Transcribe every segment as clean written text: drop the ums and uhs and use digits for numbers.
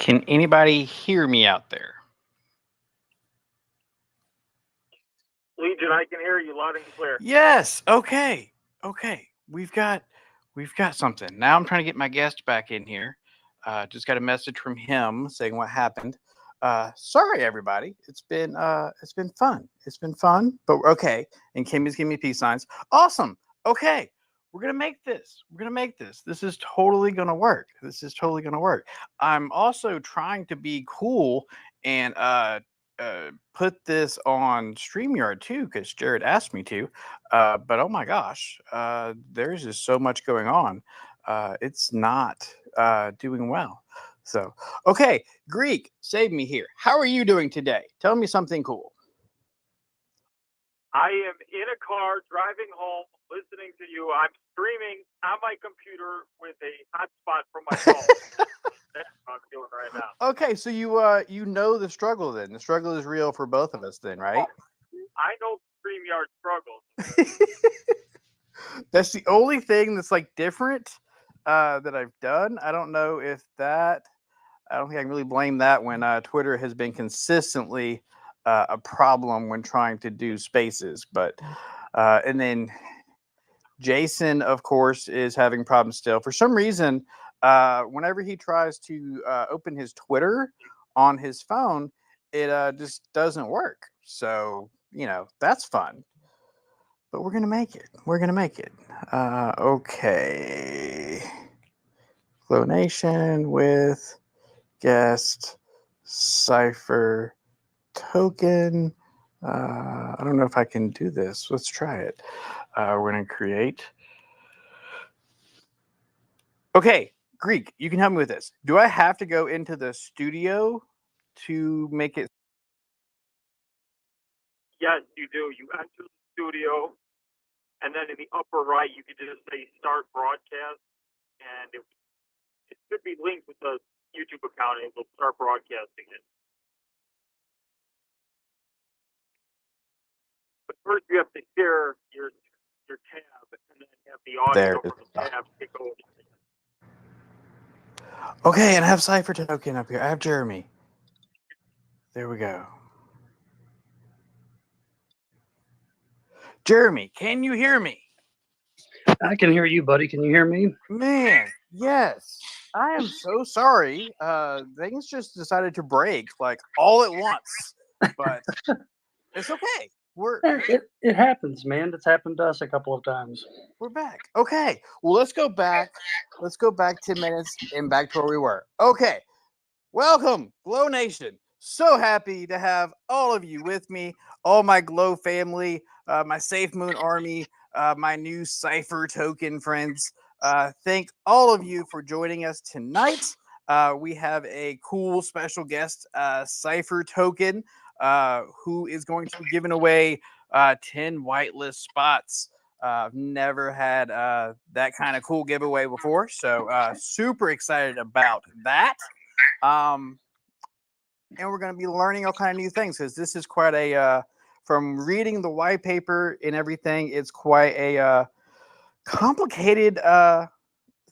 Can anybody hear me out there? Legion, I can hear you loud and clear. Yes. Okay. Okay. We've got something. Now I'm trying to get my guest back in here. Just got a message from him saying what happened. Sorry everybody. It's been fun. It's been fun. But okay. And Kimmy's giving me peace signs. Awesome. Okay. We're gonna make this. We're gonna make this. This is totally gonna work. This is totally gonna work. I'm also trying to be cool and put this on StreamYard too, because Jared asked me to. But oh my gosh, there's just so much going on. It's not doing well. So, okay, Greek, save me here. How are you doing today? Tell me something cool. I am in a car driving home, listening to you. I'm streaming on my computer with a hotspot from my phone. That's what I'm doing right now. Okay, so you know the struggle then. The struggle is real for both of us then, right? I know StreamYard struggles. That's the only thing that's like different that I've done. I don't know if that. I don't think I can really blame that when Twitter has been consistently a problem when trying to do spaces. But and then Jason, of course, is having problems still. For some reason, whenever he tries to open his Twitter on his phone, it just doesn't work. So, that's fun. But we're going to make it. We're going to make it. Okay. Glownation with guest Cypher token. I don't know if I can do this. Let's try it. We're going to create. Okay, Greek, you can help me with this. Do I have to go into the studio to make it? Yes, you do. You enter the studio, and then in the upper right, you can just say start broadcast, and it should be linked with the YouTube account, and it will start broadcasting it. But first, you have to share your tab, and then have the audio from the tab take over. Okay, and I have Cypher token up here. I have Jeremy. There we go. Jeremy, can you hear me? I can hear you, buddy. Can you hear me? Man, yes. I am so sorry. Things just decided to break like all at once, but it's okay. It happens, man. It's happened to us a couple of times. We're back. Okay. Well, let's go back. Let's go back 10 minutes and back to where we were. Okay. Welcome, Glow Nation. So happy to have all of you with me, all my Glow family, my Safemoon army, my new Cypher token friends. Thank all of you for joining us tonight. We have a cool special guest, Cypher token, who is going to be giving away 10 whitelist spots. I've never had that kind of cool giveaway before, so super excited about that. And we're going to be learning all kind of new things because this is quite a from reading the white paper and everything, it's quite a complicated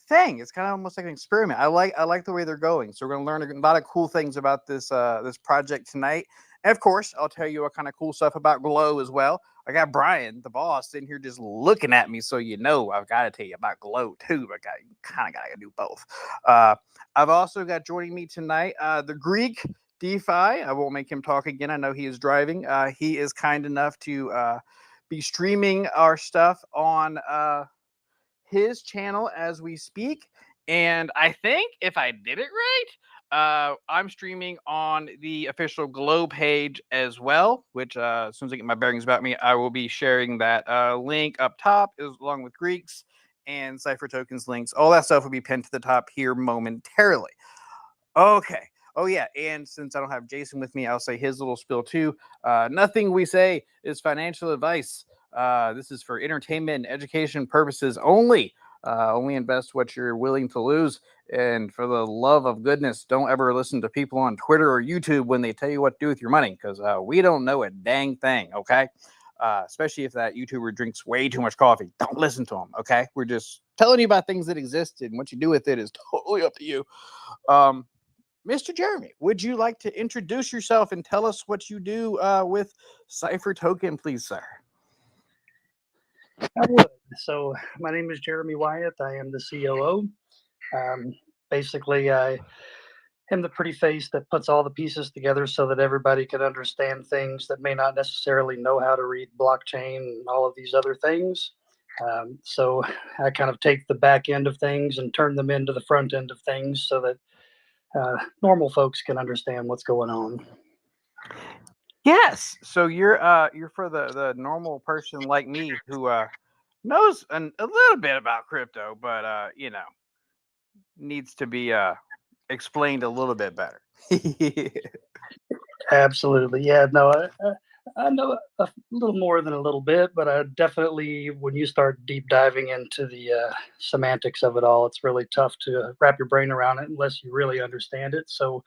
thing. It's kind of almost like an experiment. I like the way they're going. So we're going to learn a lot of cool things about this this project tonight. And of course, I'll tell you what kind of cool stuff about Glow as well. I got Brian, the boss, sitting here just looking at me, so I've got to tell you about Glow too. I kind of got to do both. I've also got joining me tonight the Greek Defi. I won't make him talk again. I know he is driving. He is kind enough to be streaming our stuff on his channel as we speak. And I think if I did it right, I'm streaming on the official Glow page as well, which as soon as I get my bearings about me, I will be sharing that link up top along with Greeks and Cypher tokens links. All that stuff will be pinned to the top here momentarily. Okay. Oh, yeah. And since I don't have Jason with me, I'll say his little spiel too. Nothing we say is financial advice. This is for entertainment and education purposes only. Only invest what you're willing to lose. And for the love of goodness, don't ever listen to people on Twitter or YouTube when they tell you what to do with your money, because we don't know a dang thing, okay? Especially if that YouTuber drinks way too much coffee. Don't listen to them, okay? We're just telling you about things that exist, and what you do with it is totally up to you. Mr. Jeremy, would you like to introduce yourself and tell us what you do with Cypher Token, please, sir? I would. So my name is Jeremy Wyatt. I am the COO. Basically, I am the pretty face that puts all the pieces together so that everybody can understand things that may not necessarily know how to read blockchain and all of these other things. So I kind of take the back end of things and turn them into the front end of things so that normal folks can understand what's going on. Yes. So you're for the normal person like me who knows a little bit about crypto, but needs to be explained a little bit better. Absolutely. Yeah, no, I know a little more than a little bit, but I definitely, when you start deep diving into the semantics of it all, it's really tough to wrap your brain around it unless you really understand it. So,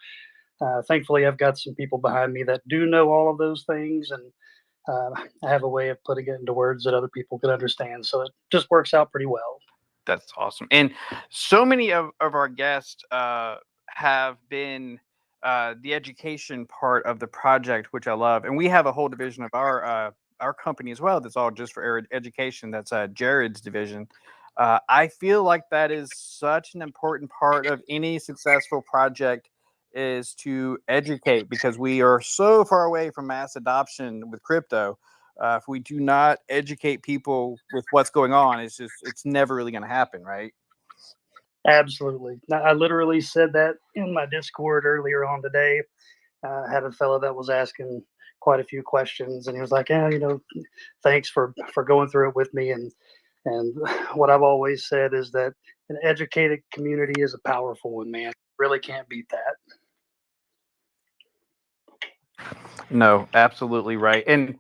thankfully, I've got some people behind me that do know all of those things, and I have a way of putting it into words that other people can understand. So it just works out pretty well. That's awesome. And so many of our guests have been the education part of the project, which I love. And we have a whole division of our company as well that's all just for education. That's Jared's division. I feel like that is such an important part of any successful project is to educate, because we are so far away from mass adoption with crypto. If we do not educate people with what's going on, it's never really going to happen, right? Absolutely. I literally said that in my Discord earlier on today. I had a fellow that was asking quite a few questions, and he was like, "Yeah, thanks for going through it with me." And what I've always said is that an educated community is a powerful one, man. Really can't beat that. No, absolutely right. And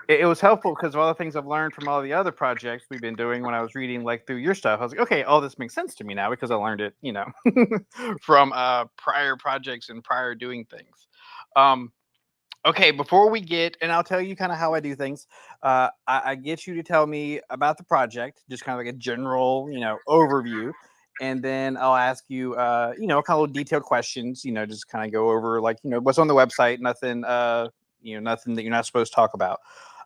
it was helpful because of all the things I've learned from all the other projects we've been doing. When I was reading like through your stuff, I was like, okay, all this makes sense to me now because I learned it, from prior projects and prior doing things. Okay, before we get, and I'll tell you kind of how I do things. I get you to tell me about the project, just kind of like a general, overview, and then I'll ask you, kind of detailed questions. Just kind of go over like, what's on the website, nothing, nothing that you're not supposed to talk about.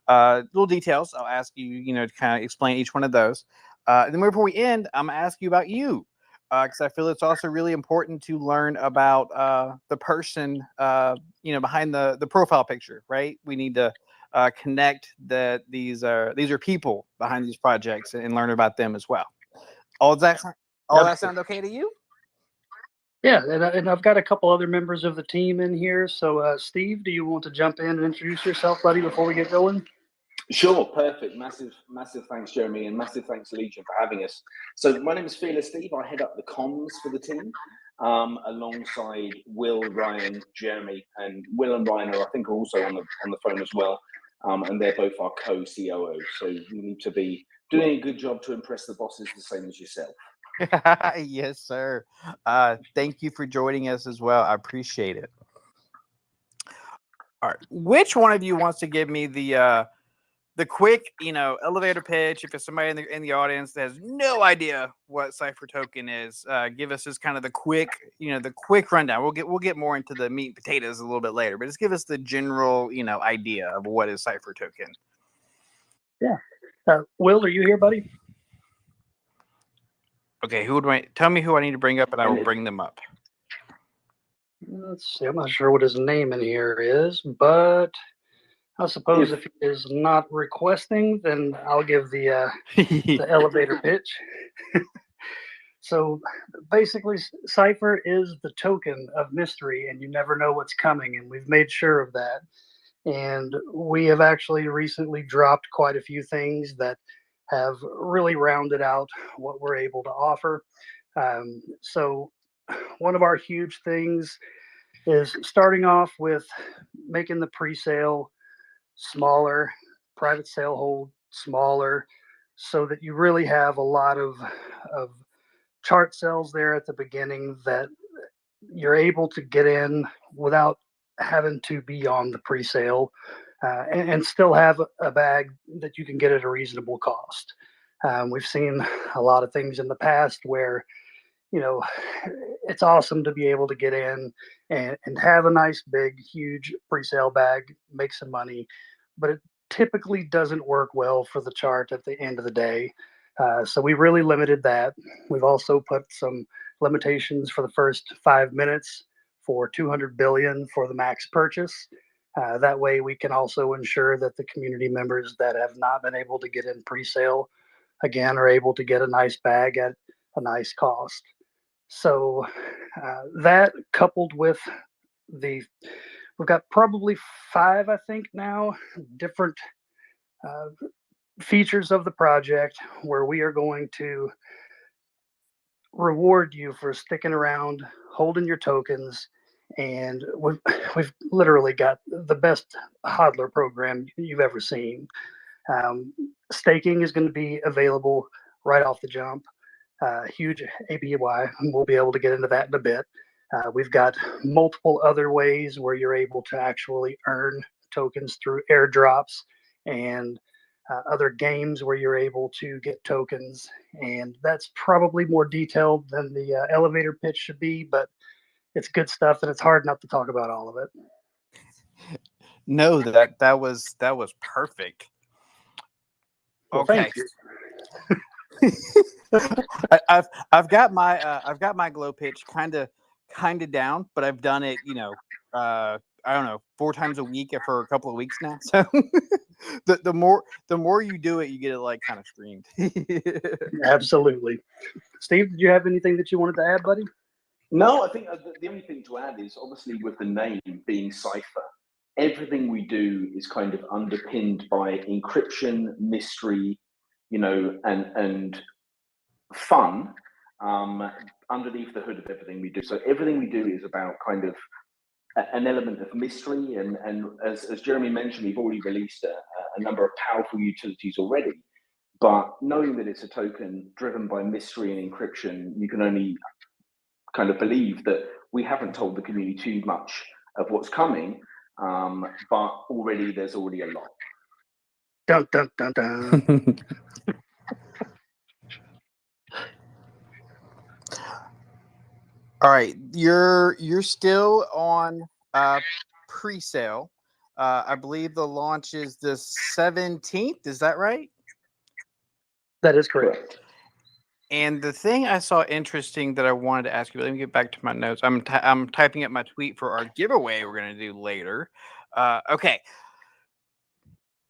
Little details. I'll ask you, to kind of explain each one of those. And then before we end, I'm gonna ask you about you, because I feel it's also really important to learn about the person, behind the profile picture, right? We need to connect that these are people behind these projects and learn about them as well. All that, all that sound okay to you? Yeah, and I've got a couple other members of the team in here. So, Steve, do you want to jump in and introduce yourself, buddy, before we get going? Sure, perfect. Massive thanks, Jeremy, and massive thanks, Legion, for having us. So my name is Fearless Steve. I head up the comms for the team, alongside Will, Ryan, Jeremy, and Will and Ryan are, I think, also on the phone as well. And they're both our co-COOs. So you need to be doing a good job to impress the bosses, the same as yourself. Yes, sir. Thank you for joining us as well. I appreciate it. All right, which one of you wants to give me the quick, elevator pitch? If it's somebody in the audience that has no idea what Cypher Token is, give us just kind of the quick rundown. We'll get more into the meat and potatoes a little bit later, but just give us the general, idea of what is Cypher Token. Yeah. Will, are you here, buddy? Okay, tell me who I need to bring up, and I will bring them up. Let's see. I'm not sure what his name in here is, but I suppose if he is not requesting, then I'll give the elevator pitch. So basically, Cypher is the token of mystery, and you never know what's coming, and we've made sure of that. And we have actually recently dropped quite a few things that have really rounded out what we're able to offer. So one of our huge things is starting off with making the pre-sale smaller, private sale hold smaller, so that you really have a lot of chart sales there at the beginning that you're able to get in without having to be on the pre-sale, and still have a bag that you can get at a reasonable cost. We've seen a lot of things in the past where you know, it's awesome to be able to get in and have a nice, big, huge pre-sale bag, make some money, but it typically doesn't work well for the chart at the end of the day. So we really limited that. We've also put some limitations for the first 5 minutes for 200 billion for the max purchase. That way we can also ensure that the community members that have not been able to get in pre-sale again are able to get a nice bag at a nice cost. So that coupled with the, we've got probably 5, I think now, different uh, features of the project where we are going to reward you for sticking around, holding your tokens, and we've literally got the best hodler program you've ever seen. Um, Staking is going to be available right off the jump. Huge APY. We'll be able to get into that in a bit. We've got multiple other ways where you're able to actually earn tokens through airdrops and other games where you're able to get tokens. And that's probably more detailed than the elevator pitch should be, but it's good stuff and it's hard not to talk about all of it. No, that was perfect. Well, Okay. thank you. I've got my glow pitch kind of down, but I've done it, I don't know, 4 times a week for a couple of weeks now. So the more you do it, you get it like kind of streamed. Absolutely. Steve, did you have anything that you wanted to add, buddy? No, I think the only thing to add is obviously with the name being Cypher, everything we do is kind of underpinned by encryption, mystery, and fun underneath the hood of everything we do. So everything we do is about kind of an element of mystery, and as Jeremy mentioned, we've already released a number of powerful utilities already. But knowing that it's a token driven by mystery and encryption, you can only kind of believe that we haven't told the community too much of what's coming, but there's already a lot. Dun, dun, dun, dun. All right, you're still on pre-sale. I believe the launch is the 17th. Is that right? That is correct. And the thing I saw interesting that I wanted to ask you, let me get back to my notes. I'm typing up my tweet for our giveaway we're going to do later. Okay.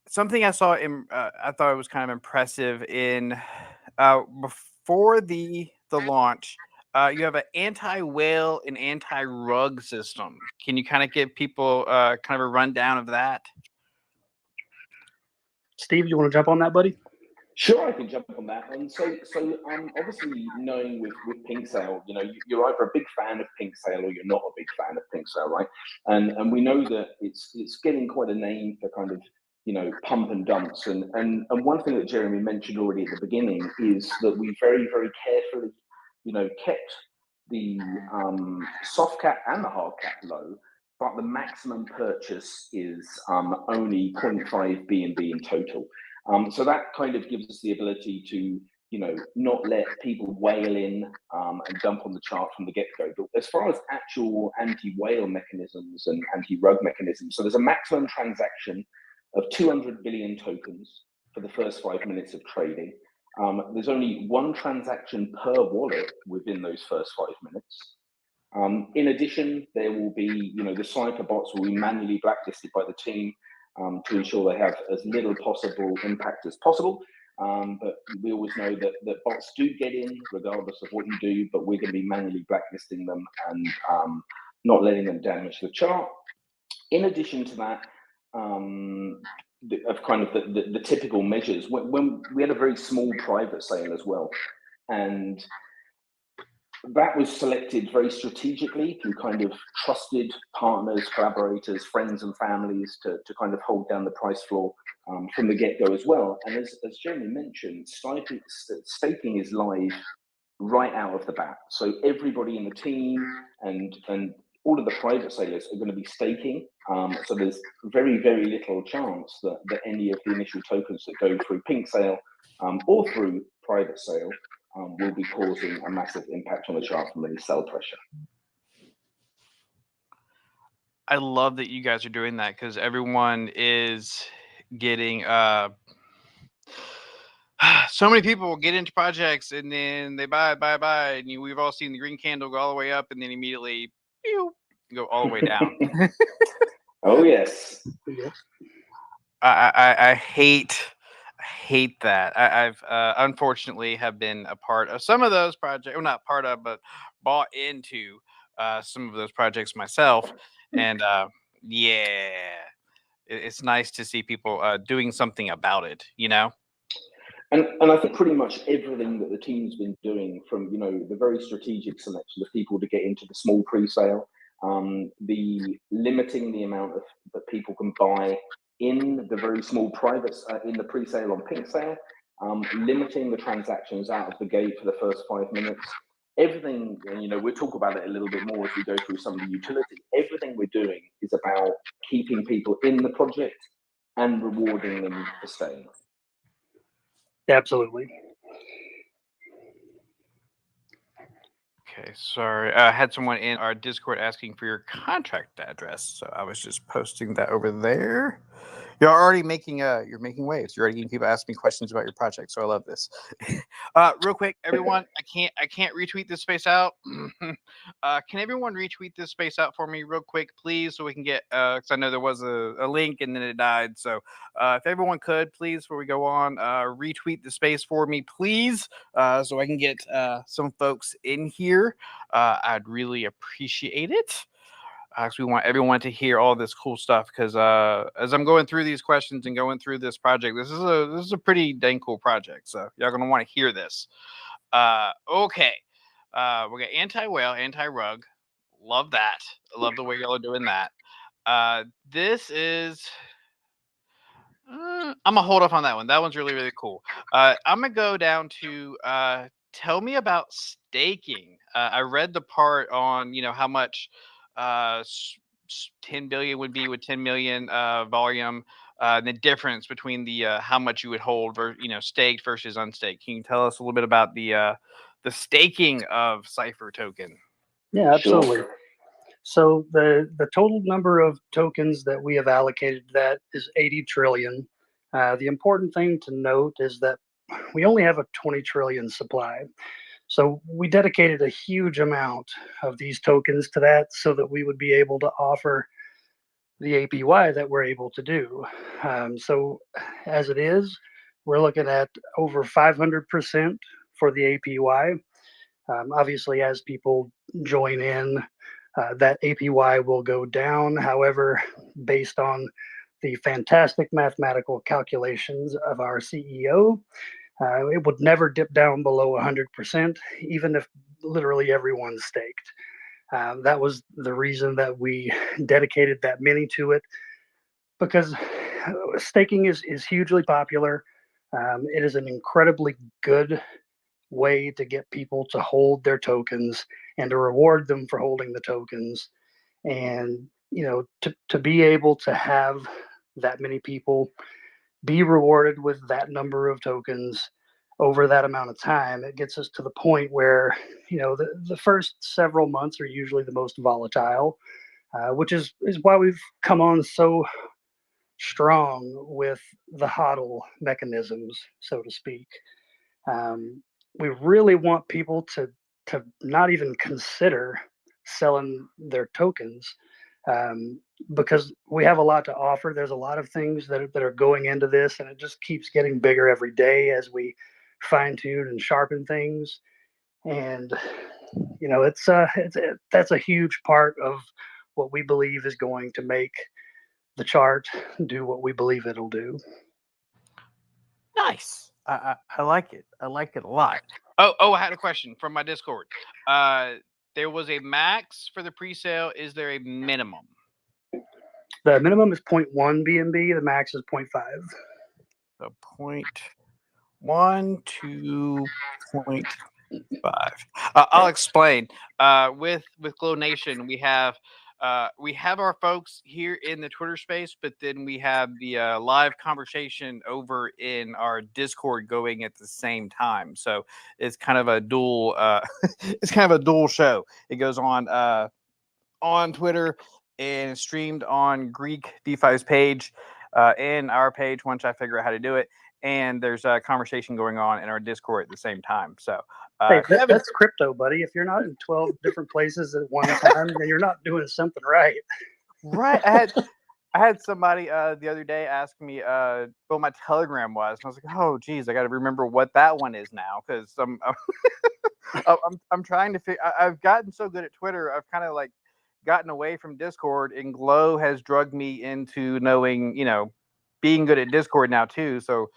Something I saw I thought it was kind of impressive in before the launch. You have an anti-whale and anti-rug system. Can you kind of give people kind of a rundown of that? Steve, you want to jump on that, buddy? Sure, I can jump on that one. So obviously knowing with Pink Sale, you're either a big fan of Pink Sale or you're not a big fan of Pink Sale, right? And we know that it's getting quite a name for kind of pump and dumps. And one thing that Jeremy mentioned already at the beginning is that we very, very carefully kept the soft cap and the hard cap low, but the maximum purchase is only 0.5 BNB in total. So that kind of gives us the ability to, not let people whale in and dump on the chart from the get-go. But as far as actual anti-whale mechanisms and anti-rug mechanisms, so there's a maximum transaction of 200 billion tokens for the first 5 minutes of trading. There's only one transaction per wallet within those first 5 minutes. In addition, there will be, the Cypher bots will be manually blacklisted by the team to ensure they have as little possible impact as possible. But we always know that bots do get in regardless of what you do, but we're going to be manually blacklisting them and not letting them damage the chart. In addition to that, of kind of the typical measures, when we had a very small private sale as well, and that was selected very strategically through kind of trusted partners, collaborators, friends and families to kind of hold down the price floor from the get-go as well. And as Jeremy mentioned, staking is live right out of the bat. So everybody in the team and all of the private sailors are going to be staking. So there's very, very little chance that any of the initial tokens that go through Pink Sale or through private sale will be causing a massive impact on the chart from any sell pressure. I love that you guys are doing that because everyone is getting so many people will get into projects and then they buy, and we've all seen the green candle go all the way up and then immediately go all the way down. Oh yes. I hate that. I've unfortunately have been a part of some of those projects, well, not part of, but bought into some of those projects myself. And yeah, it's nice to see people doing something about it, you know? And I think pretty much everything that the team's been doing, from the very strategic selection of people to get into the small pre-sale, the limiting the amount of that people can buy in the very small privates in the pre-sale on PinkSale, limiting the transactions out of the gate for the first 5 minutes. Everything, we'll talk about it a little bit more as we go through some of the utility. Everything we're doing is about keeping people in the project and rewarding them for staying. Absolutely. Okay, sorry. I had someone in our Discord asking for your contract address, so I was just posting that over there. You're already making you're making waves. You're already getting people asking me questions about your project, so I love this. Real quick, everyone, I can't retweet this space out. Can everyone retweet this space out for me real quick, please, so we can get because I know there was a link and then it died. So if everyone could, please, before we go on, retweet the space for me, please, so I can get some folks in here. I'd really appreciate it. Because we want everyone to hear all this cool stuff. Because as I'm going through these questions and going through this project, this is a pretty dang cool project. So y'all gonna want to hear this. Okay, we got anti-whale, anti-rug. Love that. I love the way y'all are doing that. This is. I'm gonna hold off on that one. That one's really, really cool. I'm gonna go down to tell me about staking. I read the part on how much 10 billion would be with 10 million volume. The difference between the how much you would hold, staked versus unstaked. Can you tell us a little bit about the staking of Cypher token? Yeah, absolutely. Sure. So the total number of tokens that we have allocated to that is 80 trillion. The important thing to note is that we only have a 20 trillion supply. So we dedicated a huge amount of these tokens to that so that we would be able to offer the APY that we're able to do. So as it is, we're looking at over 500% for the APY. Obviously, as people join in, that APY will go down. However, based on the fantastic mathematical calculations of our CEO, it would never dip down below 100%, even if literally everyone's staked. That was the reason that we dedicated that many to it, because staking is hugely popular. It is an incredibly good way to get people to hold their tokens and to reward them for holding the tokens. And to be able to have that many people be rewarded with that number of tokens over that amount of time, it gets us to the point where the first several months are usually the most volatile, which is why we've come on so strong with the hodl mechanisms, so to speak. We really want people to not even consider selling their tokens, because we have a lot to offer. There's a lot of things that are going into this, and it just keeps getting bigger every day as we fine tune and sharpen things. And that's a huge part of what we believe is going to make the chart do what we believe it'll do. Nice. I like it. I like it a lot. Oh, I had a question from my Discord. There was a max for the pre-sale. Is there a minimum? The minimum is 0.1 BNB. The max is 0.5. So 0.1 to 0.5. I'll explain. With Glownation, we have we have our folks here in the Twitter space, but then we have the live conversation over in our Discord going at the same time. So it's kind of a dual. It's kind of a dual show. It goes on Twitter and streamed on Greek DeFi's page and our page once I figure out how to do it. And there's a conversation going on in our Discord at the same time. So hey, that's crypto, buddy. If you're not in 12 different places at one time, then you're not doing something right. Right. I had somebody the other day ask me what my Telegram was, and I was like, "Oh, geez, I got to remember what that one is now," because I'm trying to figure. I've gotten so good at Twitter, I've kind of like gotten away from Discord, and Glow has drugged me into knowing, being good at Discord now too. So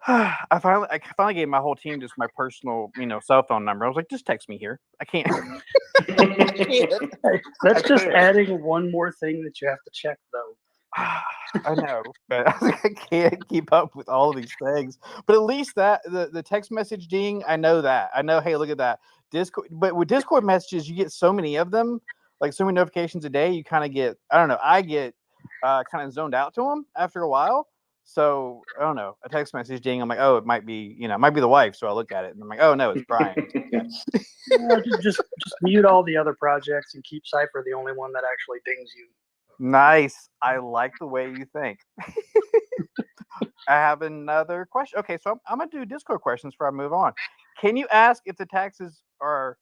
I finally gave my whole team just my personal, cell phone number. I was like, just text me here. I can't. Hey, that's just adding one more thing that you have to check, though. I know, but I can't keep up with all of these things. But at least that the text message ding, I know that. I know, hey, look at that. Discord, but with Discord messages, you get so many of them, like so many notifications a day, you kind of get, I don't know, I get kind of zoned out to them after a while. So I don't know, a text message ding, I'm like, oh, it might be, it might be the wife. So I look at it and I'm like, oh no, it's Brian. Just mute all the other projects and keep Cypher the only one that actually dings you. Nice. I like the way you think. I have another question. Okay, so I'm going to do Discord questions before I move on. Can you ask if the taxes are...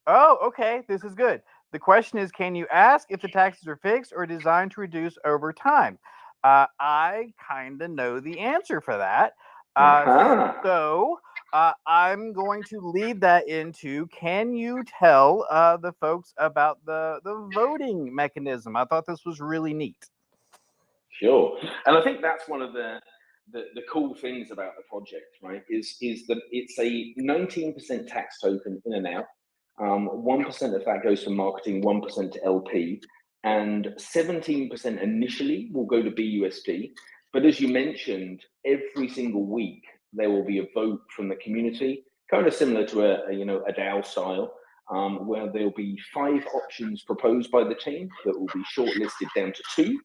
Oh, okay, this is good. The question is, can you ask if the taxes are fixed or designed to reduce over time? I kind of know the answer for that. So I'm going to lead that into, can you tell the folks about the voting mechanism? I thought this was really neat. Sure. And I think that's one of the cool things about the project, right, is that it's a 19% tax token in and out. 1% of that goes to marketing, 1% to LP, and 17% initially will go to BUSD. But as you mentioned, every single week there will be a vote from the community, kind of similar to a DAO style, where there'll be 5 options proposed by the team that will be shortlisted down to 2.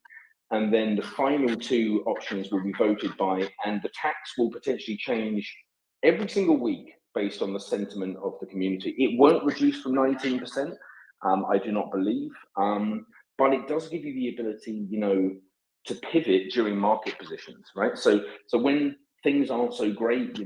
And then the final 2 options will be voted by, and the tax will potentially change every single week based on the sentiment of the community. It won't reduce from 19%, I do not believe, but it does give you the ability, to pivot during market positions, right? So when things aren't so great,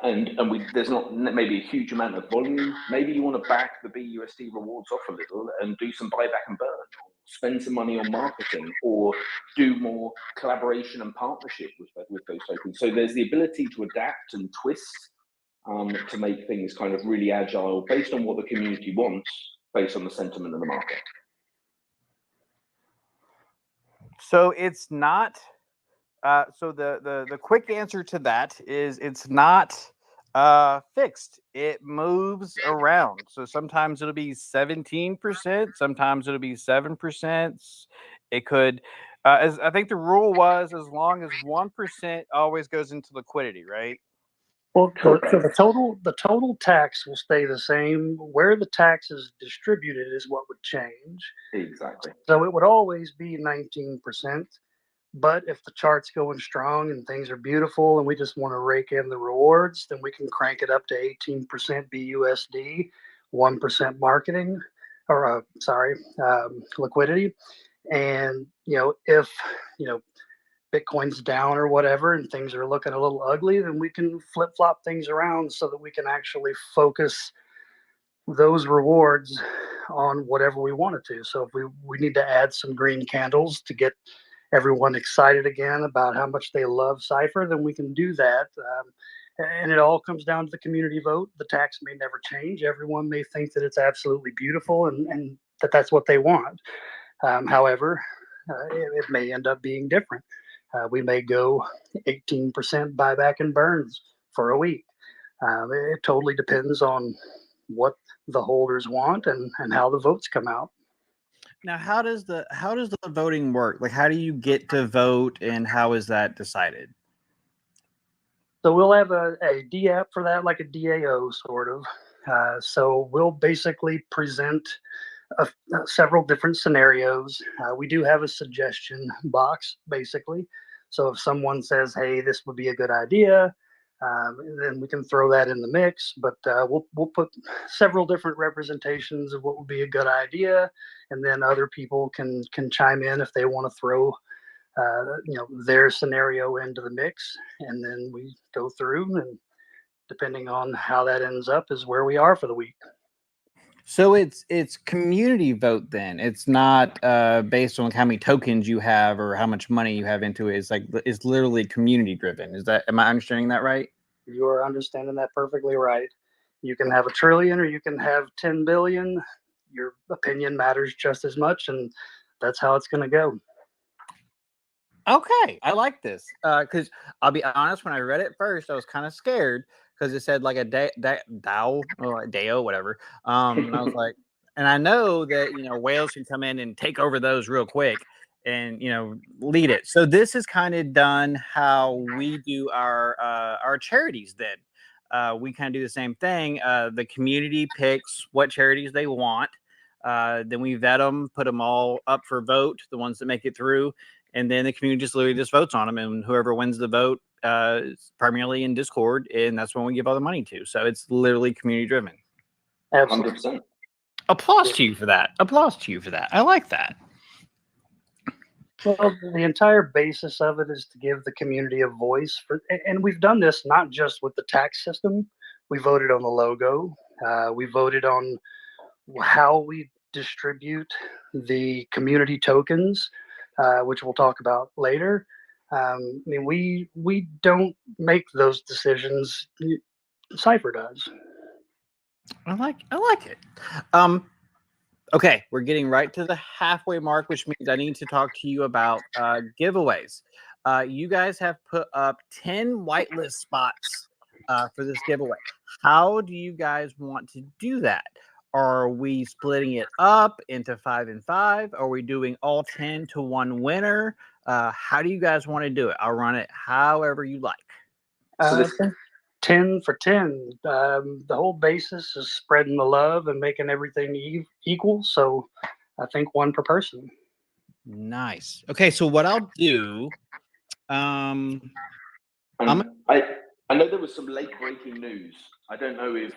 and there's not maybe a huge amount of volume, maybe you want to back the BUSD rewards off a little and do some buyback and burn, or spend some money on marketing, or do more collaboration and partnership with those tokens. So there's the ability to adapt and twist to make things kind of really agile based on what the community wants, based on the sentiment of the market. So it's not... so the quick answer to that is it's not fixed. It moves around. So sometimes it'll be 17%, sometimes it'll be 7%. It could, as I think the rule was, as long as 1% always goes into liquidity, right? Well, so the total tax will stay the same. Where the tax is distributed is what would change. Exactly. So it would always be 19%. But if the chart's going strong and things are beautiful and we just want to rake in the rewards, then we can crank it up to 18% BUSD, 1% marketing, or liquidity. And, if, Bitcoin's down or whatever and things are looking a little ugly, then we can flip flop things around so that we can actually focus those rewards on whatever we wanted to. So if we need to add some green candles to get everyone excited again about how much they love Cypher, then we can do that. And it all comes down to the community vote. The tax may never change. Everyone may think that it's absolutely beautiful and that's what they want. However, it may end up being different. We may go 18% buyback and burns for a week. It totally depends on what the holders want and how the votes come out. Now, how does the voting work? Like, how do you get to vote, and how is that decided? So we'll have a DApp for that, like a DAO sort of. So we'll basically present several different scenarios. We do have a suggestion box, basically. So if someone says, "Hey, this would be a good idea," then we can throw that in the mix. But we'll put several different representations of what would be a good idea, and then other people can chime in if they want to throw their scenario into the mix, and then we go through, and depending on how that ends up is where we are for the week. So it's community vote then. It's not based on how many tokens you have or how much money you have into it. It's literally community driven. Am I understanding that right? You are understanding that perfectly right. You can have 1 trillion or you can have 10 billion. Your opinion matters just as much, and that's how it's going to go. Okay, I like this because I'll be honest. When I read it first, I was kind of scared because it said like a DAO or a DAO, whatever. And I was like, and I know that whales can come in and take over those real quick and lead it. So this is kind of done how we do our charities. Then we kind of do the same thing. The community picks what charities they want. Then we vet them, put them all up for vote, the ones that make it through. And then the community just literally just votes on them, and whoever wins the vote is primarily in Discord, and that's when we give all the money to. So it's literally community driven. Absolutely. 100%. Applause to you for that. Applause to you for that. I like that. Well, the entire basis of it is to give the community a voice and we've done this not just with the tax system. We voted on the logo. We voted on how we distribute the community tokens, which we'll talk about later. I mean, we don't make those decisions. Cypher does. I like it. Okay, we're getting right to the halfway mark, which means I need to talk to you about giveaways. You guys have put up 10 whitelist spots for this giveaway. How do you guys want to do that? Are we splitting it up into 5 and 5? Are we doing all 10 to one winner? How do you guys want to do it? I'll run it however you like. So this 10 for 10. The whole basis is spreading the love and making everything equal. So I think one per person. Nice. Okay, so what I'll do, I know there was some late breaking news. I don't know if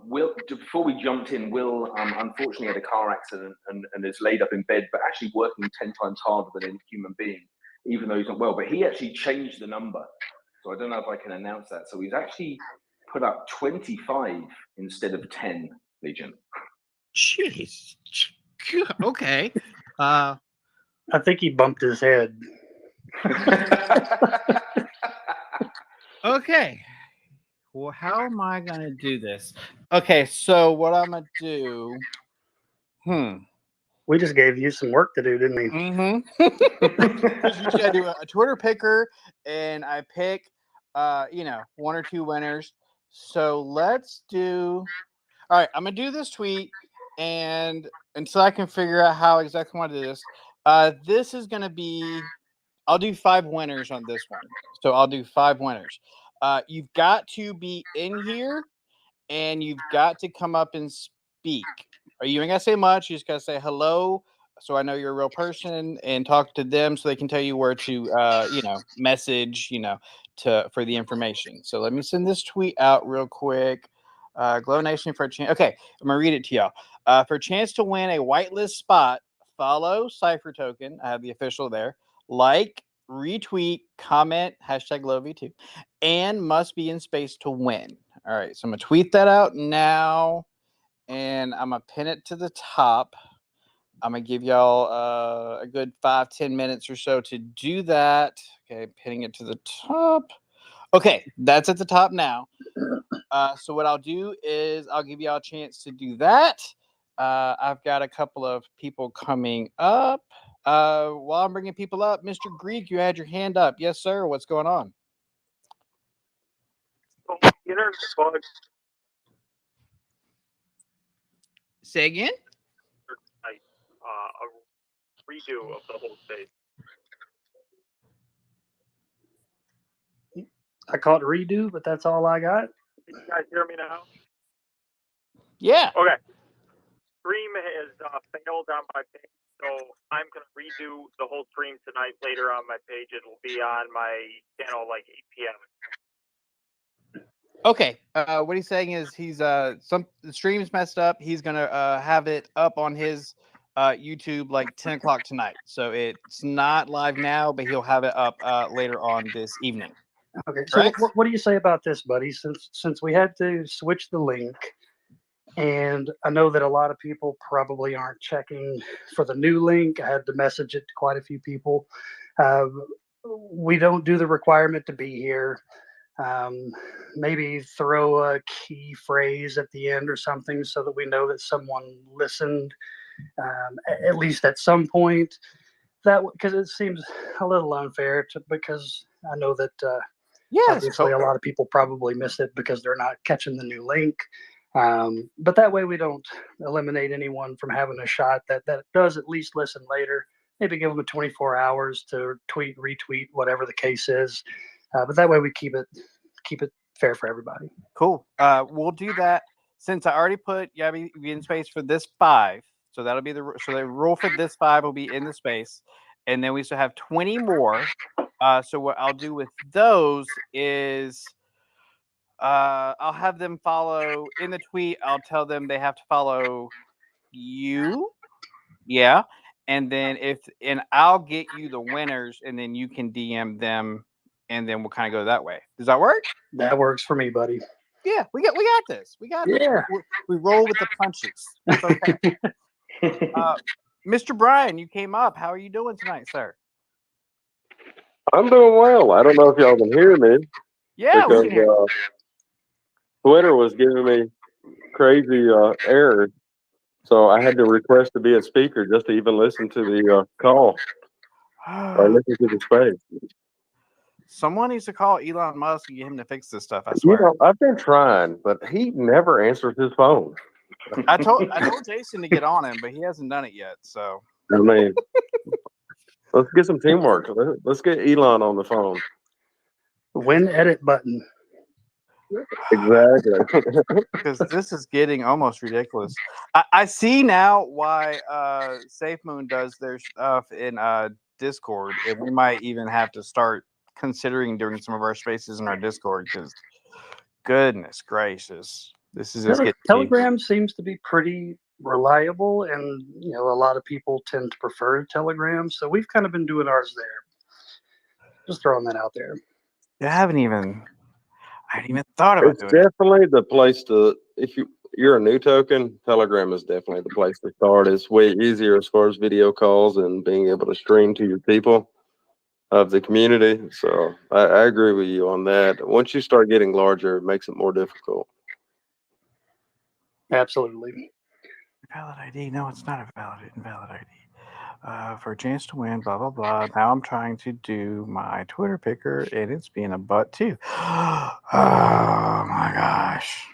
Will, before we jumped in, Will unfortunately had a car accident and is laid up in bed, but actually working 10 times harder than a human being, even though he's not well. But he actually changed the number. So I don't know if I can announce that. So he's actually put up 25 instead of 10, Legion. Jeez. Okay. I think he bumped his head. Okay. Well, how am I going to do this? Okay, so what I'm going to do... We just gave you some work to do, didn't we? Mm-hmm. Usually I do a Twitter picker, and I pick, one or two winners. So let's do... All right, I'm going to do this tweet, and until I can figure out how exactly I want to do this, this is going to be... I'll do 5 winners on this one. So I'll do 5 winners. You've got to be in here, and you've got to come up and speak. You ain't got to say much. You just got to say hello, so I know you're a real person, and talk to them so they can tell you where to, message, for the information. So let me send this tweet out real quick. Glownation for a chance. Okay, I'm going to read it to y'all. For a chance to win a whitelist spot, follow Cypher Token. I have the official there. Like, retweet, comment, #GlowV2, and must be in space to win. All right, so I'm going to tweet that out now, and I'm going to pin it to the top. I'm going to give y'all a good 5-10 minutes or so to do that. Okay, pinning it to the top. Okay, that's at the top now. So what I'll do is I'll give y'all a chance to do that. I've got a couple of people coming up. While I'm bringing people up, Mr. Greek, you had your hand up. Yes, sir. What's going on? So, internet bug Say again? tonight, a redo of the whole stage. I caught redo, but that's all I got. Can you guys hear me now? Yeah. Okay. stream has failed on my page, so I'm going to redo the whole stream tonight later on my page. It'll be on my channel like 8 p.m. Okay. What he's saying is he's the stream's messed up. He's gonna have it up on his YouTube like 10 o'clock tonight. So it's not live now, but he'll have it up later on this evening. Okay, so what do you say about this, buddy? Since we had to switch the link, and I know that a lot of people probably aren't checking for the new link. I had to message it to quite a few people. We don't do the requirement to be here. Maybe throw a key phrase at the end or something so that we know that someone listened at least at some point. That because it seems a little unfair because I know that obviously a lot of people probably miss it because they're not catching the new link. But that way we don't eliminate anyone from having a shot that does at least listen later. Maybe give them a 24 hours to tweet, retweet, whatever the case is. But that way we keep it fair for everybody. Cool. We'll do that since I already put Yabby in space for this 5. So that'll be the rule for this 5 will be in the space, and then we still have 20 more. So what I'll do with those is I'll have them follow in the tweet. I'll tell them they have to follow you. Yeah. And then I'll get you the winners, and then you can DM them, and then we'll kind of go that way. Does that work? That works for me, buddy. Yeah, we got this. We got this. We roll with the punches. It's okay. Mr. Brian, you came up. How are you doing tonight, sir? I'm doing well. I don't know if y'all can hear me. Yeah, we can hear you. Twitter was giving me crazy errors. So I had to request to be a speaker just to even listen to the call or listen to the space. Someone needs to call Elon Musk and get him to fix this stuff. I swear. You know, I've been trying, but he never answers his phone. I told Jason to get on him, but he hasn't done it yet. So I mean, let's get some teamwork. Let's get Elon on the phone. Win edit button. Exactly. Because this is getting almost ridiculous. I see now why Safemoon does their stuff in Discord, and we might even have to start considering doing some of our spaces in our Discord. Because goodness gracious, this is just Telegram seems to be pretty reliable, and a lot of people tend to prefer Telegram. So we've kind of been doing ours there. Just throwing that out there. I hadn't even thought about it. It's definitely the place to, if you're a new token, Telegram is definitely the place to start. It's way easier as far as video calls and being able to stream to your people of the community. So I agree with you on that. Once you start getting larger, it makes it more difficult. Absolutely. Valid ID? No, it's not a invalid ID. For a chance to win, blah, blah, blah. Now I'm trying to do my Twitter picker, and it's being a butt, too. Oh, my gosh.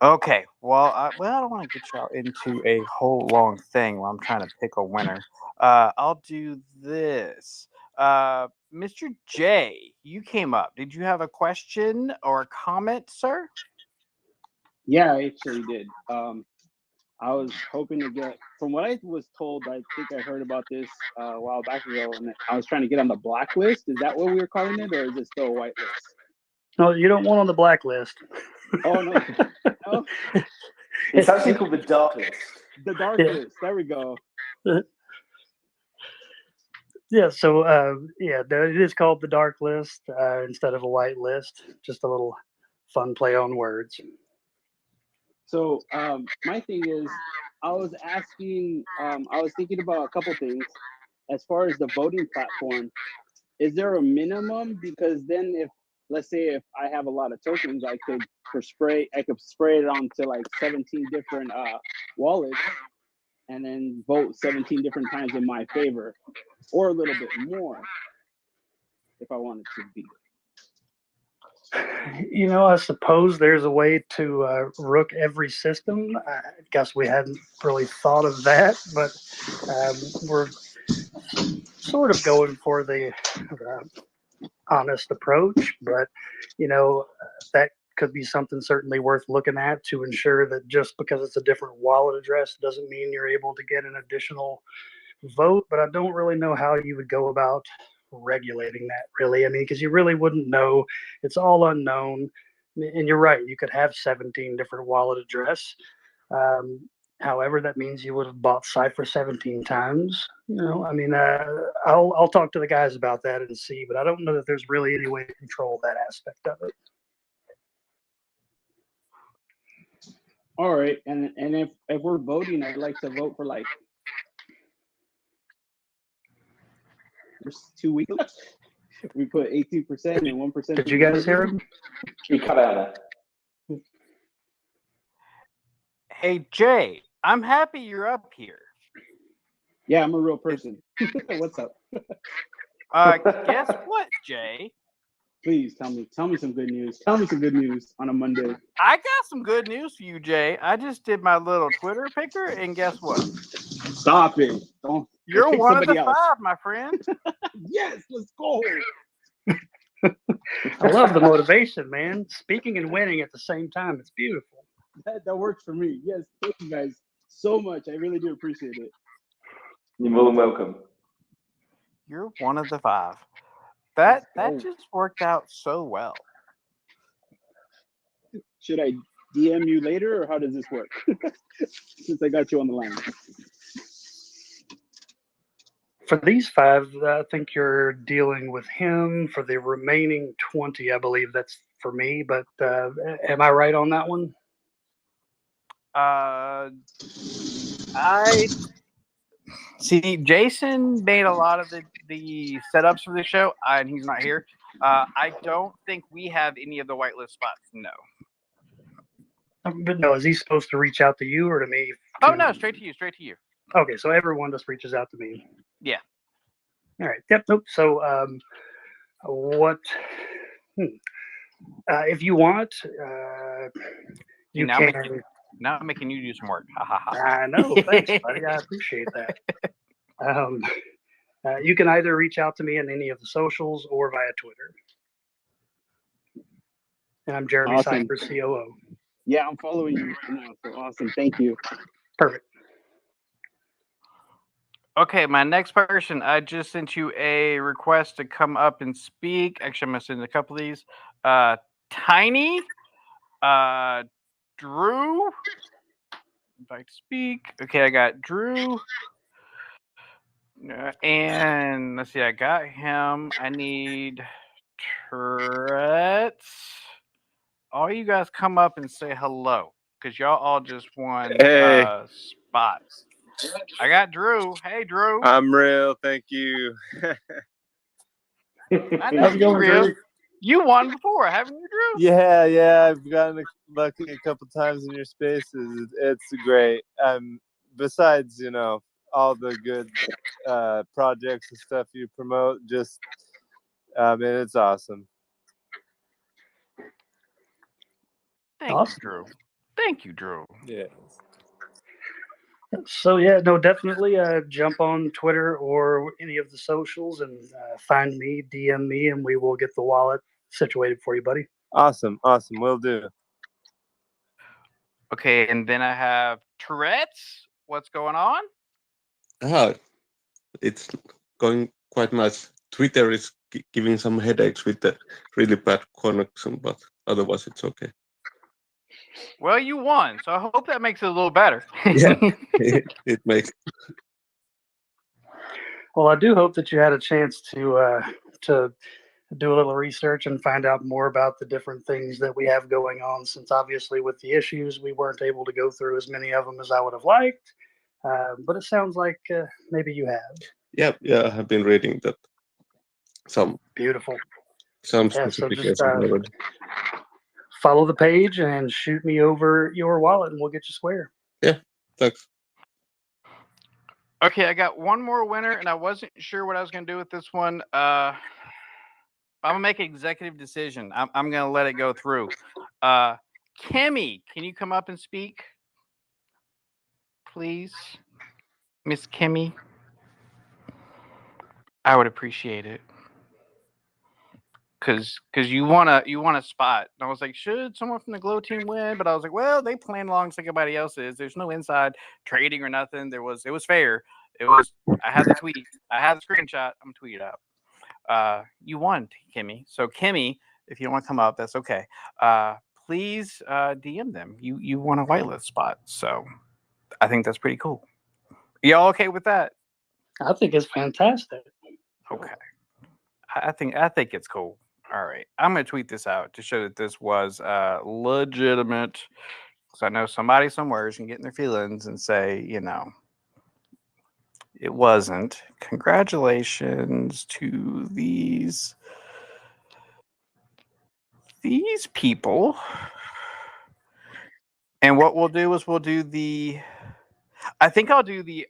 Okay, well, I don't want to get y'all into a whole long thing while I'm trying to pick a winner. I'll do this. Mr. J, you came up. Did you have a question or a comment, sir? Yeah, I actually did. I was hoping to get, from what I was told, I think I heard about this a while back ago, and I was trying to get on the blacklist. Is that what we were calling it, or is it still a whitelist? No, you don't want on the blacklist. Oh, no. No? It's actually called the dark list. The dark list. There we go. Yeah, so it is called the dark list instead of a white list. Just a little fun play on words. So my thing is, I was thinking about a couple things. As far as the voting platform, is there a minimum? Because then let's say if I have a lot of tokens, I could spray it onto like 17 different wallets and then vote 17 different times in my favor, or a little bit more if I wanted to be. I suppose there's a way to rook every system. I guess we hadn't really thought of that, but we're sort of going for the honest approach. But, that could be something certainly worth looking at to ensure that just because it's a different wallet address doesn't mean you're able to get an additional vote. But I don't really know how you would go about regulating that, really. I mean, because you really wouldn't know. It's all unknown. And you're right, you could have 17 different wallet address. However, that means you would have bought Cypher 17 times. I mean, I'll talk to the guys about that and see, but I don't know that there's really any way to control that aspect of it. All right, and if we're voting, I'd like to vote for like there's 2 weeks left. We put 18% and 1%. Did you guys hear him? You cut out there. Hey, Jay, I'm happy you're up here. Yeah, I'm a real person. What's up? Guess what, Jay? Please tell me some good news. Tell me some good news on a Monday. I got some good news for you, Jay. I just did my little Twitter picture, and guess what? Stop it. You're pick one of the somebody else. 5, my friend. Yes, let's go. I love the motivation, man. Speaking and winning at the same time. It's beautiful. That works for me. Yes, thank you guys so much. I really do appreciate it. You're more than welcome. You're one of the 5. That just worked out so well. Should I DM you later, or how does this work? Since I got you on the line. For these 5, I think you're dealing with him. For the remaining 20, I believe that's for me. But am I right on that one? I see. Jason made a lot of the setups for the show, and he's not here. I don't think we have any of the whitelist spots. No. But no, is he supposed to reach out to you or to me? Oh no, straight to you. Straight to you. Okay, so everyone just reaches out to me. Yeah. All right. Yep. Nope. So, what? If you want, you can. Now I'm making you do some work. Ha ha ha. I know. Thanks, buddy. I appreciate that. You can either reach out to me on any of the socials or via Twitter. And I'm Jeremy Awesome. Cypher, COO. Yeah, I'm following you right now. So awesome. Thank you. Perfect. Okay, my next person, I just sent you a request to come up and speak. Actually, I'm going to send a couple of these. Tiny, Drew, invite to speak. Okay, I got Drew. And let's see, I got him. I need Tourette's. All you guys come up and say hello, because y'all all just won spots. I got Drew. Hey, Drew. I'm real. Thank you. I know you real. You won before, haven't you, Drew? Yeah. I've gotten lucky a couple times in your spaces. It's great. Besides, all the good projects and stuff you promote, just, it's awesome. Thank you, Drew. Yeah. So yeah, no, definitely jump on Twitter or any of the socials and find me, DM me, and we will get the wallet situated for you, buddy. Awesome. Will do. Okay, and then I have Tourette's. What's going on? It's going quite nice. Twitter is giving some headaches with the really bad connection, but otherwise it's okay. Well, you won, so I hope that makes it a little better. Yeah, it makes. Well, I do hope that you had a chance to do a little research and find out more about the different things that we have going on, since obviously with the issues, we weren't able to go through as many of them as I would have liked. But it sounds like maybe you have. Yeah, I have been reading that. Some beautiful. Some specifications. So just follow the page and shoot me over your wallet, and we'll get you square. Yeah, thanks. Okay, I got one more winner, and I wasn't sure what I was going to do with this one. I'm going to make an executive decision. I'm going to let it go through. Kimmy, can you come up and speak? Please? Miss Kimmy? I would appreciate it. because you want a spot. And I was like, should someone from the Glow team win? But I was like, well, they plan alongside everybody else's. There's no inside trading or nothing. It was fair. I had the tweet. I had the screenshot. I'm gonna tweet it out. You won, Kimmy. So Kimmy, if you don't want to come up, that's okay. Please DM them. You won a whitelist spot. So I think that's pretty cool. Y'all okay with that? I think it's fantastic. Okay. I think it's cool. All right. I'm gonna tweet this out to show that this was legitimate. Because I know somebody somewhere is gonna get in their feelings and say, it wasn't. Congratulations to these people. And what we'll do is I think I'll do the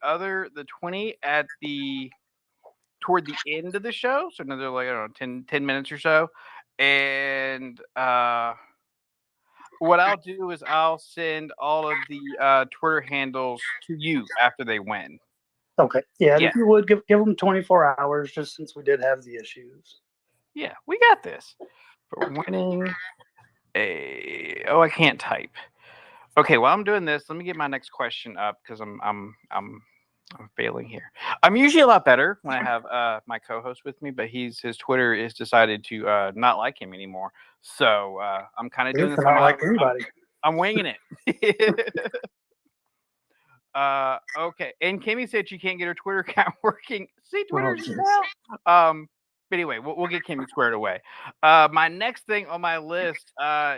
20 toward the end of the show. So another, like, I don't know, 10 minutes or so. And what I'll do is I'll send all of the Twitter handles to you after they win. Okay. Yeah, and Yeah. if you would give them 24 hours, just since we did have the issues. Yeah, we got this. For winning I can't type. Okay, while I'm doing this, let me get my next question up because I'm failing here. I'm usually a lot better when I have my co-host with me, but his Twitter is decided to not like him anymore. So I'm kind of doing this. Not like anybody. I'm winging it. Okay. And Kimmy said she can't get her Twitter account working. See, Twitter's now. But anyway, we'll get Kimmy squared away. My next thing on my list,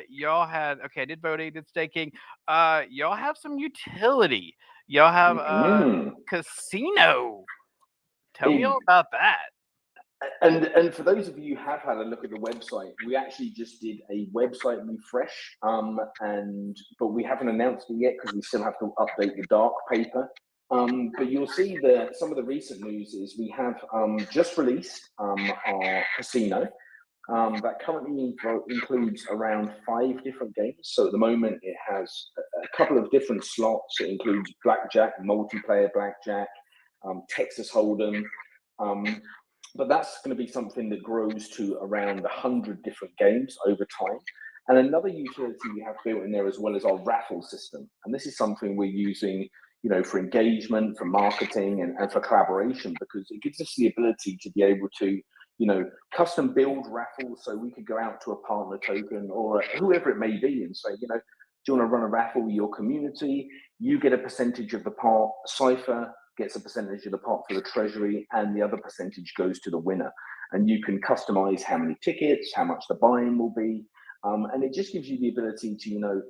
y'all had, okay, I did voting, did staking. Y'all have some utility. Y'all have casino. Tell me all about that. And for those of you who have had a look at the website, we actually just did a website refresh, but we haven't announced it yet because we still have to update the dark paper. But you'll see that some of the recent news is we have just released our casino that currently includes around 5 different games. So at the moment it has a couple of different slots. It includes blackjack, multiplayer blackjack, Texas Hold'em. But that's going to be something that grows to around 100 different games over time. And another utility we have built in there as well is our raffle system. And this is something we're using, for engagement, for marketing, and for collaboration, because it gives us the ability to be able to, custom build raffles. So we could go out to a partner token or whoever it may be and say, do you want to run a raffle with your community? You get a percentage of the pot. Cypher gets a percentage of the pot for the treasury, and the other percentage goes to the winner. And you can customize how many tickets, how much the buy-in will be. And it just gives you the ability to,